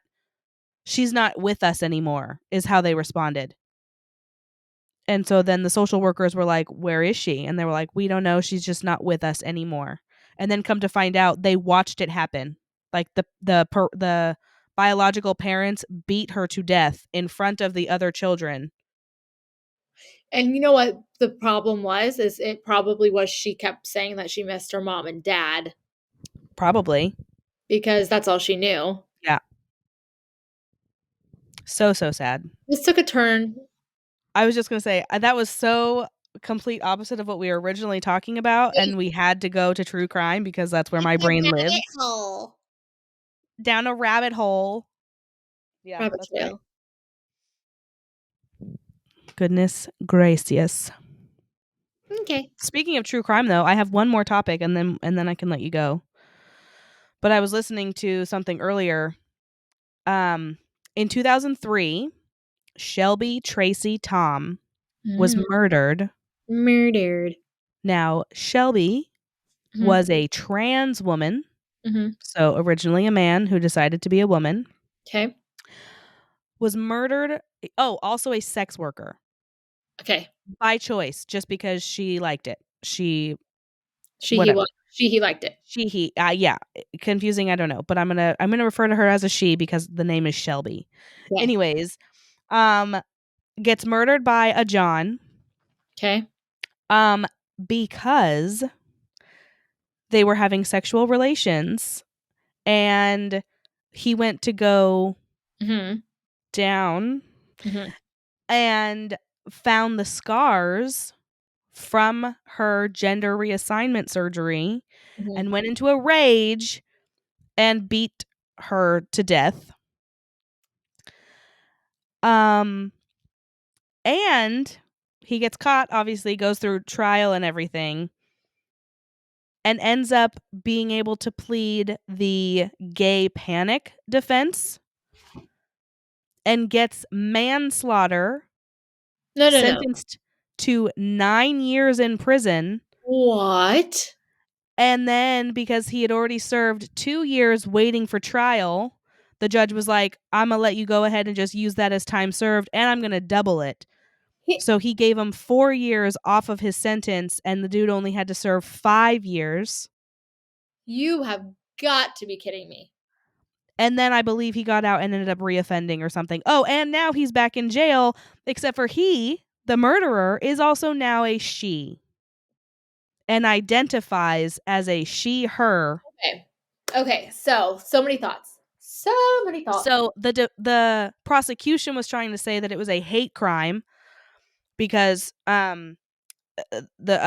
with us anymore," is how they responded. And so then the social workers were like, "Where is she?" And they were like, "We don't know, she's just not with us anymore." And then come to find out, they watched it happen. Like, the biological parents beat her to death in front of the other children. And you know what the problem was? Is it probably was she kept saying that she missed her mom and dad Probably. because that's all she knew. Yeah. So, so sad. This took a turn. I was just gonna say, that was so complete opposite of what we were originally talking about, and we had to go to true crime because that's where my brain lives. Hole. Down a rabbit hole. Yeah, Rabbit that's right. trail. Goodness gracious. Okay. Speaking of true crime, though, I have one more topic, and then I can let you go. But I was listening to something earlier. Um, in 2003, Shelby Tracy Tom was Mm. murdered. Murdered. Now, Shelby Mhm. was a trans woman, Mhm. so originally a man who decided to be a woman, 'Kay. was murdered. Oh, also a sex worker Okay. by choice, just because she liked it. She She, he, whatever. what? She, he liked it. She he yeah, confusing, I don't know, but I'm gonna refer to her as a she because the name is Shelby. Okay. Anyways, um gets murdered by a John, Okay. um because they were having sexual relations, and he went to go Mhm. down Mhm. and found the scars from her gender reassignment surgery Mhm. and went into a rage and beat her to death. Um and he gets caught, obviously goes through trial and everything, and ends up being able to plead the gay panic defense and gets manslaughter, No, no, no. sentenced to 9 years in prison. What? And then, because he had already served 2 years waiting for trial, the judge was like, "Imma let you go ahead and just use that as time served, and I'm gonna double it." He So he gave him 4 years off of his sentence, and the dude only had to serve 5 years. You have got to be kidding me. And then I believe he got out and ended up reoffending or something. Oh, and now he's back in jail, except for he, the murderer, is also now a she and identifies as a she, her. Okay. Okay, so many thoughts. So many thoughts. So the prosecution was trying to say that it was a hate crime because a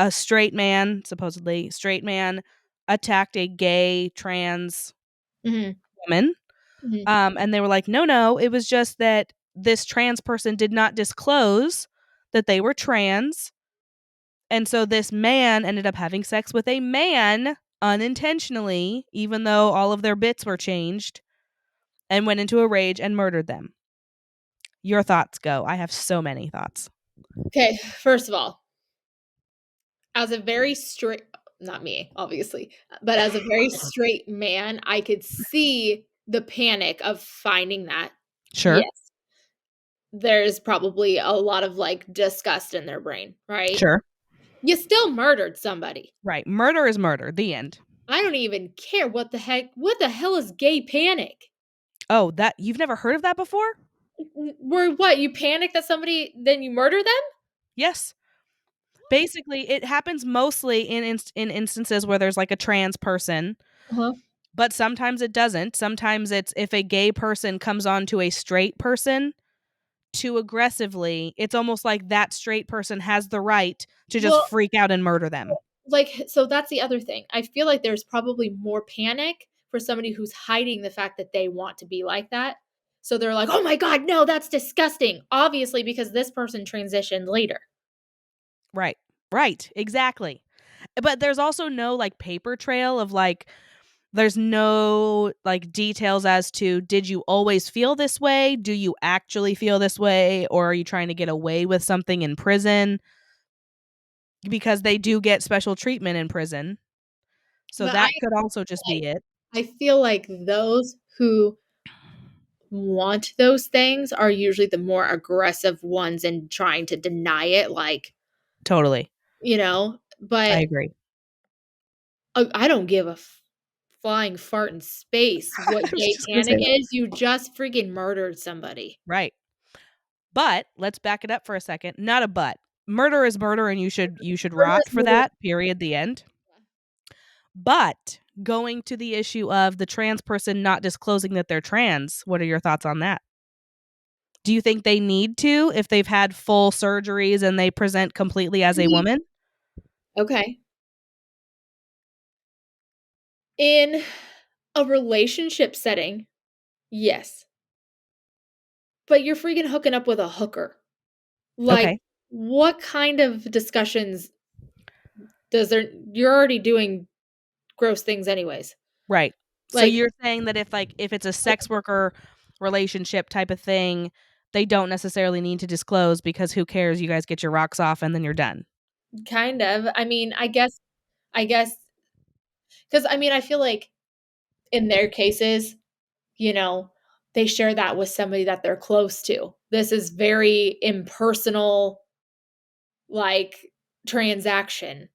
straight man, supposedly straight man, attacked a gay trans Mhm. woman. Mhm. And they were like, no, it was just that this trans person did not disclose that they were trans. And so this man ended up having sex with a man unintentionally, even though all of their bits were changed, and went into a rage and murdered them. Your thoughts go. I have so many thoughts. Okay, first of all, as a very straight, not me, obviously, but as a very straight man, I could see the panic of finding that. Sure. Yes. there's probably a lot of like disgust in their brain, right? Sure. You still murdered somebody. Right. Murder is murder. The end. I don't even care what the hell is gay panic? Oh, that you've never heard of that before? Where what? You panic that somebody, then you murder them? Yes. Basically, it happens mostly in instances where there's like a trans person, Uh-huh. but sometimes it doesn't. Sometimes it's if a gay person comes on to a straight person too aggressively, it's almost like that straight person has the right to just Well, freak out and murder them. like, so that's the other thing. I feel like there's probably more panic for somebody who's hiding the fact that they want to be like that. So they're like, "Oh my god, no, that's disgusting." Obviously because this person transitioned later. Right. Right. Exactly. But there's also no like paper trail of like there's no like details as to did you always feel this way? Do you actually feel this way? Or are you trying to get away with something in prison? Because they do get special treatment in prison. So But that could also just be it. I feel like those who want those things are usually the more aggressive ones and trying to deny it, like, Totally. you know, I but agree. I don't give a flying fart in space what I was gay just gonna say panic that. is. You just freaking murdered somebody. Right. But let's back it up for a second. Not a but. Murder is murder and you should Murder rot is for murder. that. Period. The end. But going to the issue of the trans person not disclosing that they're trans, what are your thoughts on that? Do you think they need to if they've had full surgeries and they present completely as a woman? Okay. In a relationship setting, yes. But you're freaking hooking up with a hooker. Like, Okay. what kind of discussions does there you're already doing gross things anyways. Right. So Like, you're saying that if it's a sex worker relationship type of thing, they don't necessarily need to disclose because who cares? You guys get your rocks off and then you're done. kind of. I mean, I guess because I mean, I feel like in their cases, you know, they share that with somebody that they're close to. This is very impersonal, like, transaction.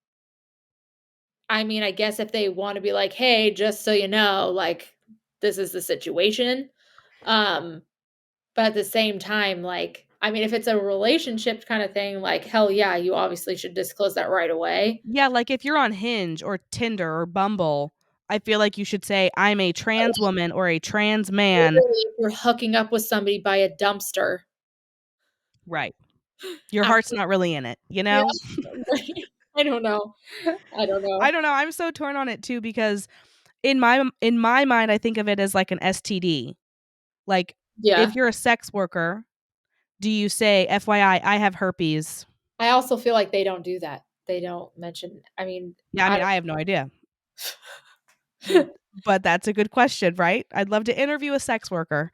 I mean, I guess if they wanna be like, "Hey, just so you know, like, this is the situation." Um, but at the same time, like, I mean, if it's a relationship kinda thing, like, hell yeah, you obviously should disclose that right away. Yeah, like if you're on Hinge or Tinder or Bumble, I feel like you should say I'm a trans woman or a trans man. Literally, if you're hooking up with somebody by a dumpster Right. Your heart's after not really in it, you yeah, know? right. I don't know. I don't I know. don't know. I'm so torn on it too because in my mind I think of it as like an STD. Like if Yeah. you're a sex worker, do you say FYI I have herpes? I also feel like they don't do that. They don't mention I mean, Yeah, I I mean don't I have no idea. But that's a good question, right? I'd love to interview a sex worker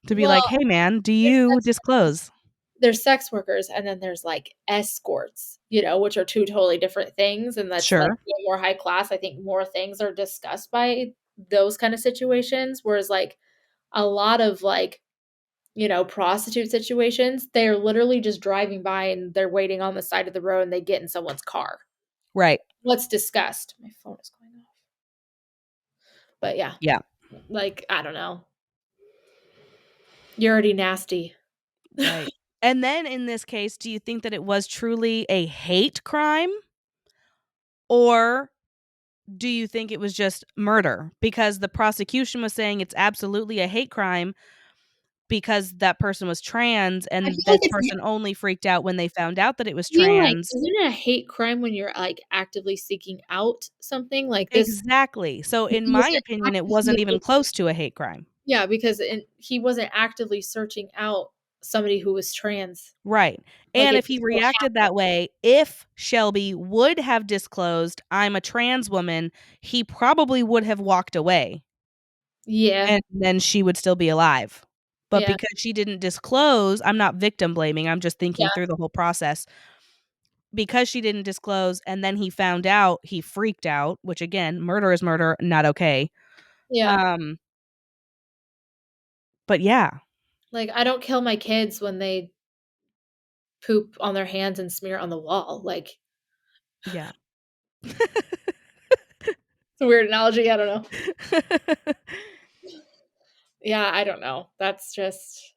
to be well, like, "Hey man, do there's you sex disclose?" there's sex workers and then there's, like, escorts, you know, which are 2 totally different things, and that's, like, Sure. way more high class. I think more things are discussed by those kind of situations, whereas, like, a lot of, like, you know, prostitute situations, they're literally just driving by and they're waiting on the side of the road and they get in someone's car. Right. What's discussed? My phone is going off. But yeah, Yeah. like, I don't know. You're already nasty. Right. And then in this case, do you think that it was truly a hate crime? Or do you think it was just murder? Because the prosecution was saying it's absolutely a hate crime because that person was trans I and feel like this it's person only freaked out when they found out that it was feel like trans. isn't it a hate crime when you're, like, actively seeking out something? Like, this Exactly. So in he my wasn't opinion, it wasn't even actively close to a hate crime. yeah, because he wasn't actively searching out somebody who was trans. Right. Like, And it if he just so reacted happened. that way, if Shelby would have disclosed, I'm a trans woman, he probably would have walked away Yeah, and then she would still be alive. But yeah, because she didn't disclose, I'm not victim blaming, I'm just thinking yeah, through the whole process. Because she didn't disclose and then he found out, he freaked out, which again, murder is murder, not okay. yeah. Um, but yeah. Like, I don't kill my kids when they poop on their hands and smear it on the wall. Like, Yeah. it's a weird analogy. I don't know. Yeah, I don't know. That's just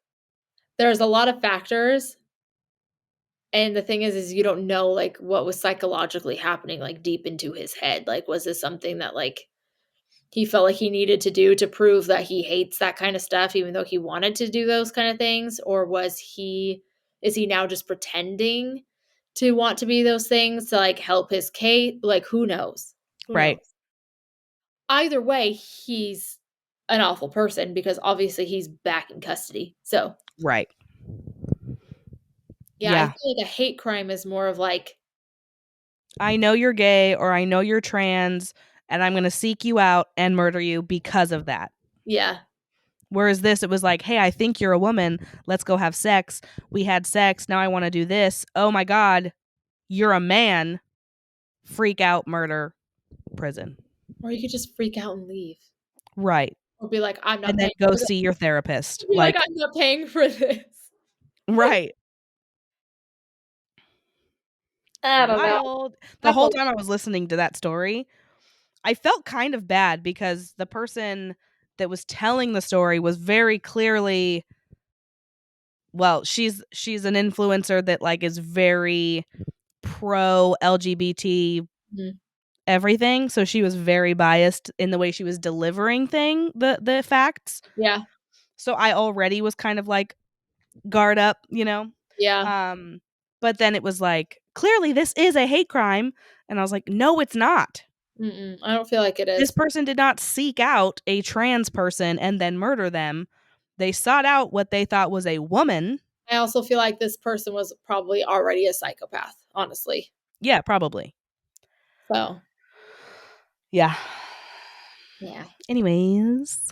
there's a lot of factors. And the thing is you don't know like what was psychologically happening like deep into his head. Like, was this something that like he felt like he needed to do to prove that he hates that kind of stuff, even though he wanted to do those kind of things? Or is he now just pretending to want to be those things to like help his case? Like, who knows? Who knows? Right. Either way, he's an awful person because obviously he's back in custody. So, Right. yeah, I Yeah. feel like a hate crime is more of like, I know you're gay or I know you're trans and I'm going to seek you out and murder you because of that. yeah, Whereas this, it was like, hey, I think you're a woman. Let's go have sex. We had sex. Now I want to do this. Oh my God, you're a man. Freak out, murder, prison. or you could just freak out and leave. Right. Or be like, I'm not And then paying go for this. see your therapist. Be like, Like, I'm not paying for this. right. I don't know. Wild. The whole time I was listening to that story, I felt kind of bad because the person that was telling the story was very clearly, well, she's an influencer that like is very pro LGBT Mhm. everything, so she was very biased in the way she was delivering the facts. Yeah. So I already was kind of like guard up, you know. Yeah. But then it was like, clearly this is a hate crime, and I was like, no, it's not. I don't feel like it This is. person did not seek out a trans person and then murder them. They sought out what they thought was a woman. I also feel like this person was probably already a psychopath, honestly. Yeah, probably. So, Yeah. yeah. Anyways.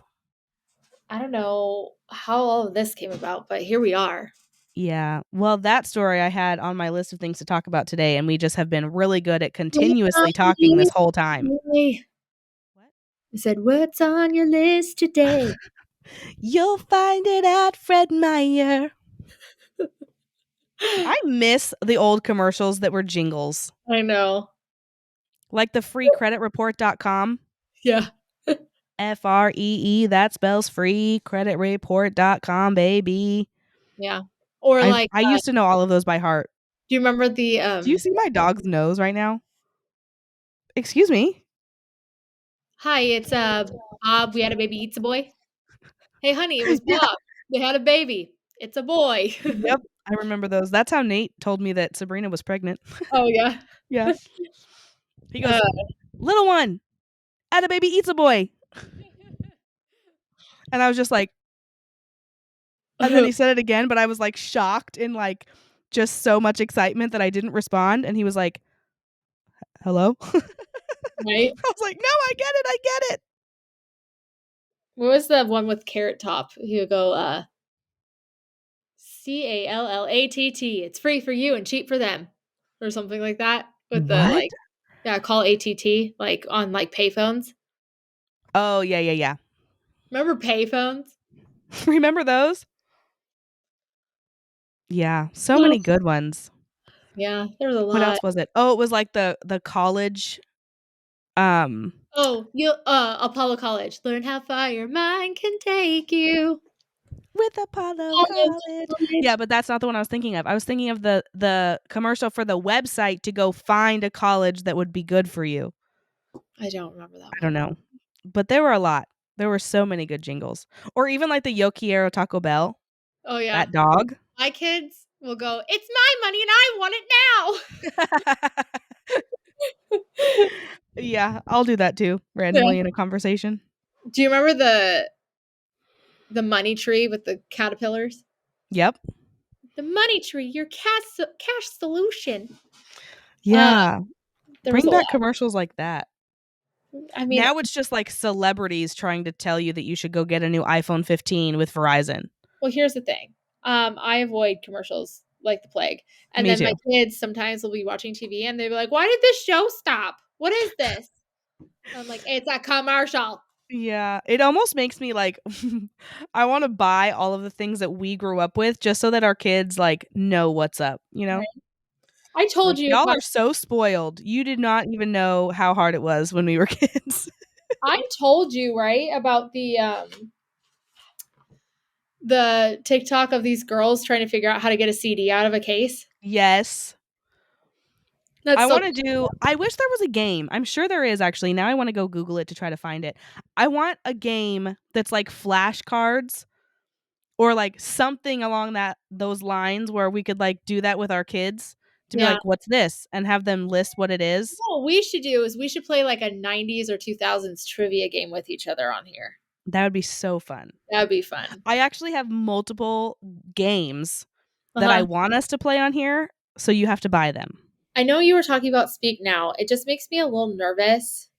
I don't know how all of this came about, but here we are. Yeah. Well, that story I had on my list of things to talk about today, and we just have been really good at continuously talking this whole time. What? I said, what's on your list today? You'll find it at Fred Meyer. I miss the old commercials that were jingles. I know. Like the freecreditreport.com. Yeah. FREE, that spells freecreditreport.com, baby. Yeah. Or like, I used to know all of those by heart. do you remember the Do you see my dog's nose right now? Excuse me. hi, it's Bob, we had a baby, eats a boy. Hey honey, it was Yeah. Bob. They had a baby. It's a boy. Yep, I remember those. That's how Nate told me that Sabrina was pregnant. Oh yeah. Yeah. He goes, little one, had a baby, eats a boy. And I was just like, and then he said it again, but I was like shocked and like just so much excitement that I didn't respond. And he was like, hello? Right? I was like, no, I get it. What was the one with Carrot Top? He would go, CALLATT. It's free for you and cheap for them. Or something like that. With the What? like, yeah, call ATT, like on like payphones. Oh, yeah. Remember payphones? Remember those? Yeah, so many good ones. Yeah, there was a lot. What else was it? Oh, it was like the college. Oh, you Apollo College. Learn how far your mind can take you. With Apollo College. Yeah, but that's not the one I was thinking of. I was thinking of the commercial for the website to go find a college that would be good for you. I don't remember that one. I don't know. But there were a lot. There were so many good jingles. Or even like the Yo Quiero Taco Bell. Oh yeah. That dog. My kids will go, it's my money and I want it now. Yeah, I'll do that too, randomly in a conversation. Do you remember the money tree with the caterpillars? Yep. The money tree, your cash solution. Yeah. There Bring was a back lot. commercials like that. I mean, Now it's just like celebrities trying to tell you that you should go get a new iPhone 15 with Verizon. well, here's the thing. I avoid commercials like the plague. And Me then my too. kids sometimes will be watching TV and they'll be like, why did this show stop? What is this? I'm like, it's a commercial. Yeah, it almost makes me like I want to buy all of the things that we grew up with just so that our kids like know what's up, you know? Right. I told Like you y'all about are so spoiled. You did not even know how hard it was when we were kids. I told you, right, about the TikTok of these girls trying to figure out how to get a CD out of a case. Yes. That's I so want to do I wish there was a game. I'm sure there is actually. Now I want to go Google it to try to find it. I want a game that's like flashcards or like something along those lines where we could like do that with our kids to be yeah. like, "What's this?" and have them list what it is. What we should do is we should play like a 90s or 2000s trivia game with each other on here. That would be so fun. That'd be fun. I actually have multiple games that I Uh-huh. want us to play on here, so you have to buy them. I know you were talking about Speak Now. It just makes me a little nervous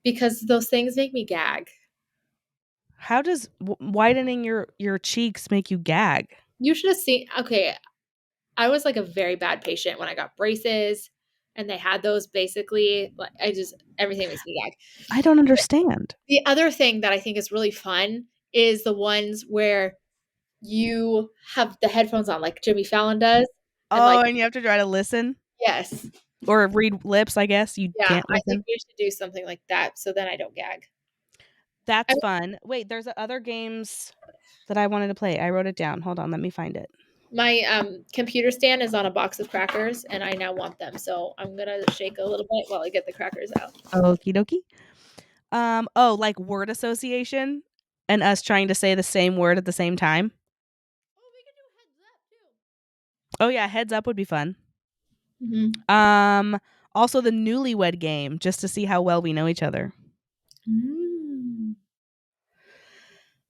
because those things make me gag. How does widening your cheeks make you gag? You should have seen. Okay, I was like a very bad patient when I got braces, and they had those basically. Like everything makes me gag. I don't understand. The other thing that I think is really fun is the ones where you have the headphones on, like Jimmy Fallon does, and Oh, like and you have to try to listen yes, or read lips, I guess. You yeah, can't I think listen. we should do something like that so then I don't gag. That's I, fun. Wait, there's other games that I wanted to play. I wrote it down. Hold on, let me find it. my computer stand is on a box of crackers, and I now want them, so I'm gonna shake a little bit while I get the crackers out. Okie dokie. Oh, like word association and us trying to say the same word at the same time. Oh, we can do heads up Oh yeah, heads up would be fun. too. Also the newlywed game, just to see how well we know each other. Mm-hmm.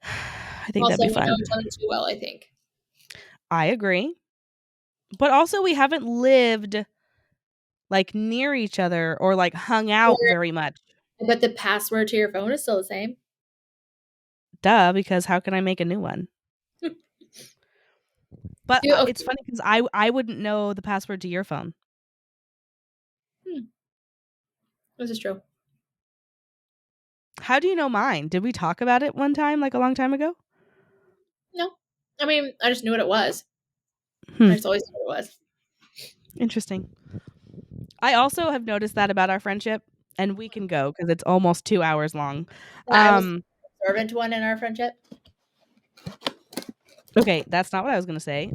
I think that'd Also, be we fun. know each other too well, I think. I agree. But also we haven't lived like near each other or like hung out very much. But the password to your phone is still the same. Duh, because how can I make a new one? But Okay. it's funny because I wouldn't know the password to your phone. This is true. How do you know mine? Did we talk about it one time, like a long time ago? No. I mean, I just knew what it was. Hmm. I just always knew what it was. Interesting. I also have noticed that about our friendship, and we can go because it's almost 2 hours long. I was the servant one in our friendship. Okay, that's not what I was gonna say.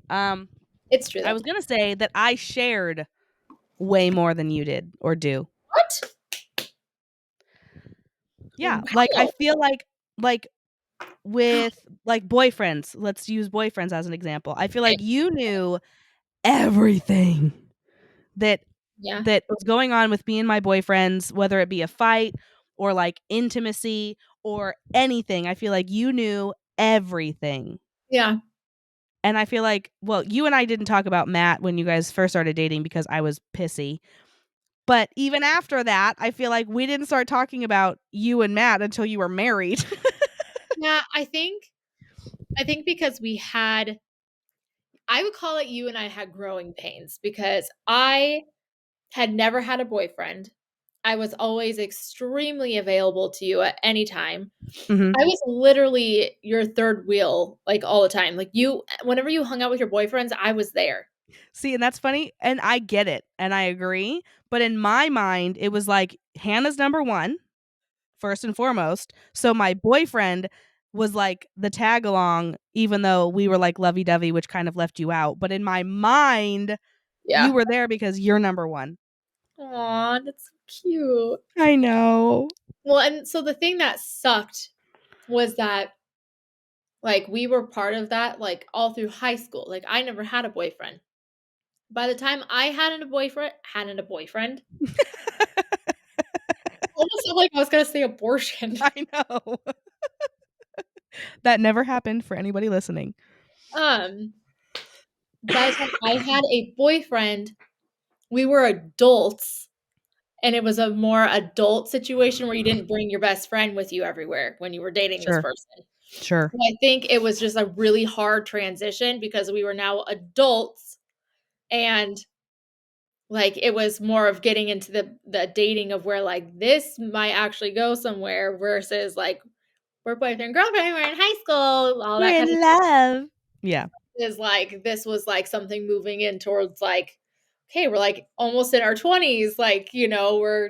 It's true, I though. was gonna say that I shared way more than you did or do. What? Yeah, like I Wow. feel like with like boyfriends. Let's use boyfriends as an example. I feel like you knew everything that Yeah. that was going on with me and my boyfriends, whether it be a fight or like intimacy or anything. I feel like you knew everything. Yeah. And I feel like, well, you and I didn't talk about Matt when you guys first started dating because I was pissy. But even after that, I feel like we didn't start talking about you and Matt until you were married. Yeah, I think because I would call it you and I had growing pains because I had never had a boyfriend. I was always extremely available to you at any time. Mhm. I was literally your third wheel, like, all the time. Like, whenever you hung out with your boyfriends, I was there. See, and that's funny, and I get it, and I agree, but in my mind, it was like Hannah's number 1, first and foremost, so my boyfriend was like the tag along, even though we were like lovey-dovey, which kind of left you out, but in my mind, you Yeah. were there because you're number 1. Aw, that's so cute. I know. Well, and so the thing that sucked was that, like, we were part of that, like, all through high school. Like, I never had a boyfriend. By the time I had a boyfriend, almost sounded like I was gonna say abortion. I know. That never happened for anybody listening. Um, by the time I had a boyfriend, we were adults, and it was a more adult situation where you didn't bring your best friend with you everywhere when you were dating this Sure. person. Sure. And I think it was just a really hard transition because we were now adults, and like it was more of getting into the dating of where like this might actually go somewhere versus like we're boyfriend and girlfriend. We're in high school. All that We're kind in of love. Yeah. is like this was like something moving in towards like, okay, we're like almost in our 20s, like, you know,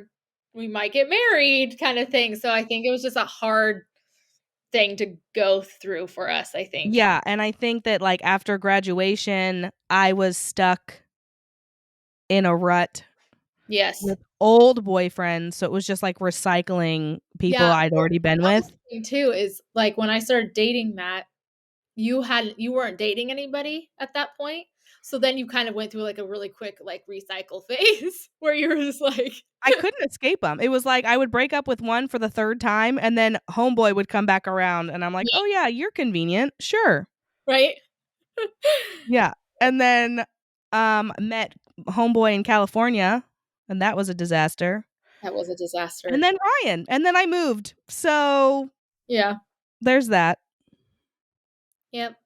we might get married kind of thing. So I think it was just a hard thing to go through for us, I think. Yeah, and I think that like after graduation, I was stuck in a rut Yes. with old boyfriends, so it was just like recycling people Yeah. I'd already been That was with. the thing too, is like when I started dating Matt, you weren't dating anybody at that point. So then you kind of went through like a really quick like recycle phase where you were just like I couldn't escape them. It was like I would break up with one for the third time, and then homeboy would come back around, and I'm like, "Oh yeah, you're convenient, sure, right? yeah." And then met homeboy in California, and that was a disaster. That was a disaster. And then Ryan, and then I moved. So Yeah. there's that. Yep.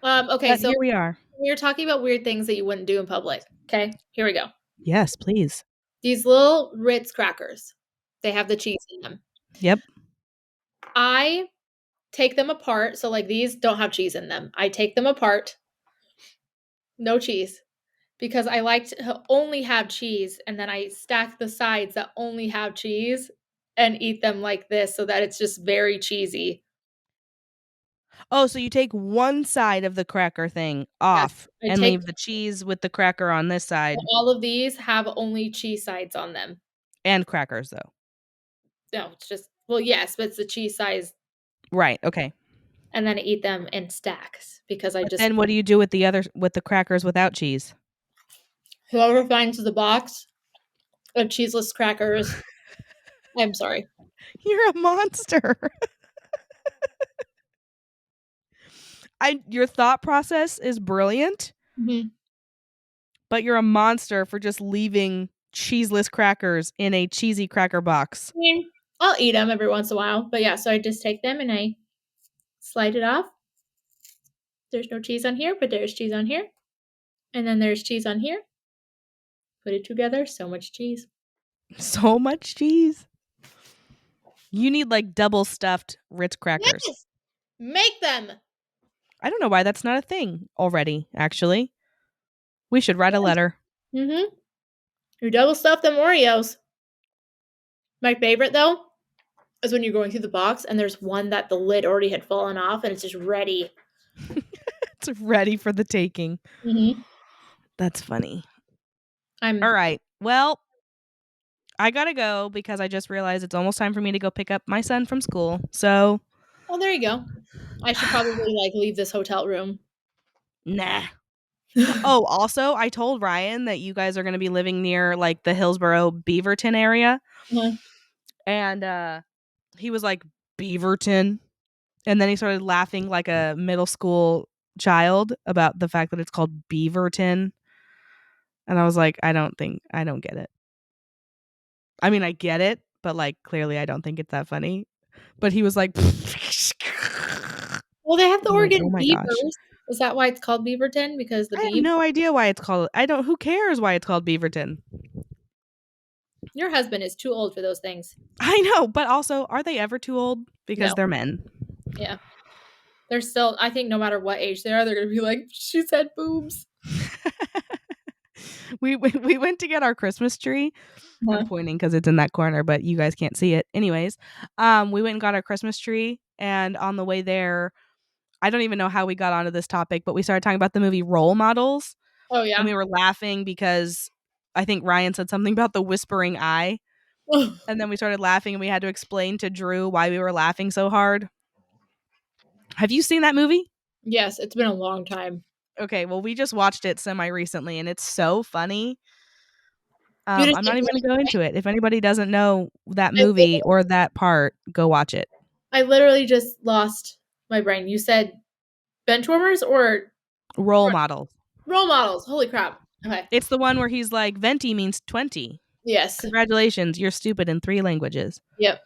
Okay, But so here we are. we were talking about weird things that you wouldn't do in public. Okay, here we go. Yes, please. These little Ritz crackers, they have the cheese in them. Yep. I take them apart. So, like, these don't have cheese in them. I take them apart, no cheese, because I like to only have cheese. And then I stack the sides that only have cheese and eat them like this so that it's just very cheesy. Oh, so you take one side of the cracker thing off I and take leave the cheese with the cracker on this side all of these have only cheese sides on them. and crackers though. No, it's just, well, yes, but it's the cheese size. Right. Okay. And then I eat them in stacks because I But just, then what do you do with with the crackers without cheese? whoever finds the box of cheeseless crackers, I'm sorry. You're a monster. Your thought process is brilliant, Mhm. but you're a monster for just leaving cheeseless crackers in a cheesy cracker box. I mean, I'll eat them every once in a while, but yeah, so I just take them and I slide it off. There's no cheese on here, but there's cheese on here. And then there's cheese on here. Put it together, so much cheese. So much cheese. You need like double stuffed Ritz crackers. Yes! Make them! I don't know why that's not a thing already, actually. We should write a letter. Mm-hmm. You double stuff them Oreos. My favorite, though, is when you're going through the box and there's one that the lid already had fallen off and it's just ready. It's ready for the taking. Mm-hmm. That's funny. All All right. Well, I gotta go because I just realized it's almost time for me to go pick up my son from school. So, well, there you go. I should probably like leave this hotel room. nah. Oh, also, I told Ryan that you guys are going to be living near like the Hillsboro Beaverton area. Mhm. And he was like, Beaverton? And then he started laughing like a middle school child about the fact that it's called Beaverton. And I was like, I don't get it. I mean, I get it, but like clearly I don't think it's that funny. But he was like, Well, they have the I'm like, Oregon oh my Beavers. gosh. Is that why it's called Beaverton? Because the I have beavers? no idea why it's called. Who cares why it's called Beaverton? Your husband is too old for those things. I know, but also, are they ever too old? Because No. they're men. Yeah. They're still, I think no matter what age they are, they're going to be like, she said boobs. we went to get our Christmas tree. Huh. I'm pointing because it's in that corner, but you guys can't see it. Anyways, we went and got our Christmas tree, and on the way there, I don't even know how we got onto this topic, but we started talking about the movie Role Models. Oh, yeah. And we were laughing because I think Ryan said something about the whispering eye. And then we started laughing and we had to explain to Drew why we were laughing so hard. Have you seen that movie? Yes, it's been a long time. Okay, well, we just watched it semi-recently and it's so funny. You just I'm not did even going to one, go into it. If anybody doesn't know that movie or that part, go watch it. I literally just lost my brain. You said benchwarmers or Role Models. role models? Holy crap. Okay. It's the one where he's like, venti means 20. Yes. Congratulations, you're stupid in 3 languages. Yep.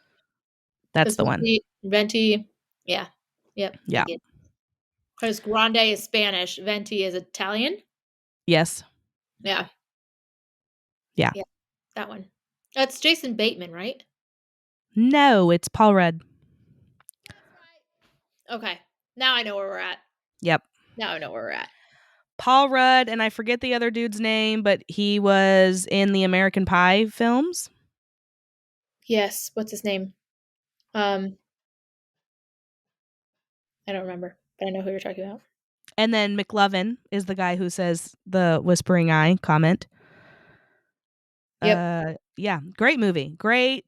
That's the one. Venti. Yeah. Yep. Yeah. Because grande is Spanish. Venti is Italian. Yes. Yeah. Yeah. That one. That's Jason Bateman, right? No, it's Paul Rudd. Okay. Now I know where we're at. Yep. Now I know where we're at. Paul Rudd, and I forget the other dude's name, but he was in the American Pie films. Yes. What's his name? I don't remember, but I know who you're talking about. And then McLovin is the guy who says the whispering eye comment. Yep. Yeah, great movie. Great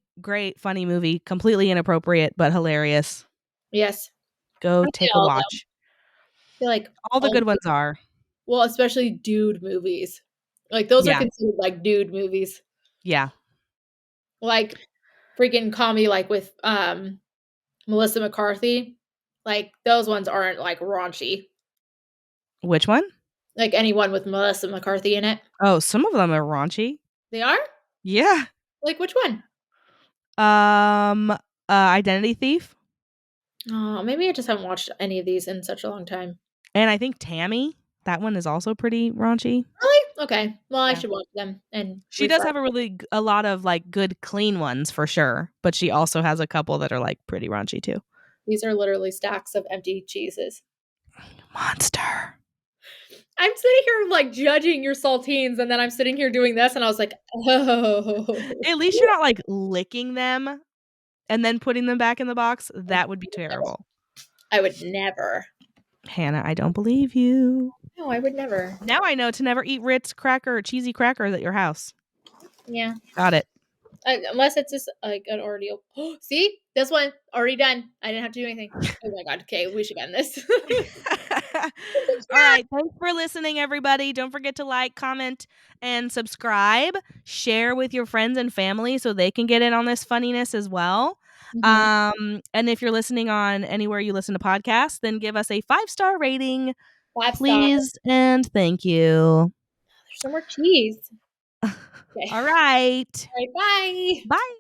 funny movie. Completely inappropriate, but hilarious. Yes. Go Honestly, take a all of them. watch. I feel like All the all good ones are. well, especially dude movies. Like those are Yeah. considered like dude movies. Yeah. Like freaking Call Me Like with Melissa McCarthy. Like those ones aren't like raunchy. Which one? Like anyone with Melissa McCarthy in it. Oh, some of them are raunchy. They are? Yeah. Like which one? Identity Thief. Oh, maybe I just haven't watched any of these in such a long time. And I think Tammy. That one is also pretty raunchy. Really? Okay. Well, I Yeah. should watch them and She does refresh. have a lot of like good clean ones for sure, but she also has a couple that are like pretty raunchy too. These are literally stacks of empty cheeses. Monster. I'm sitting here like judging your saltines, and then I'm sitting here doing this, and I was like, oh. At least you're not like licking them and then putting them back in the box. That would be terrible. I would never. Hannah, I don't believe you. No, I would never. Now I know to never eat Ritz cracker or cheesy crackers at your house. Yeah. Got it. Unless it's just like an already. See, this one already done. I didn't have to do anything. Oh my god. Okay, we should end this. All right. Thanks for listening, everybody. Don't forget to like, comment, and subscribe. Share with your friends and family so they can get in on this funniness as well. Mhm. And if you're listening on anywhere you listen to podcasts, then give us a 5-star rating, 5 stars. please, and thank you. There's some more cheese. Okay. All right. All right. Bye. Bye.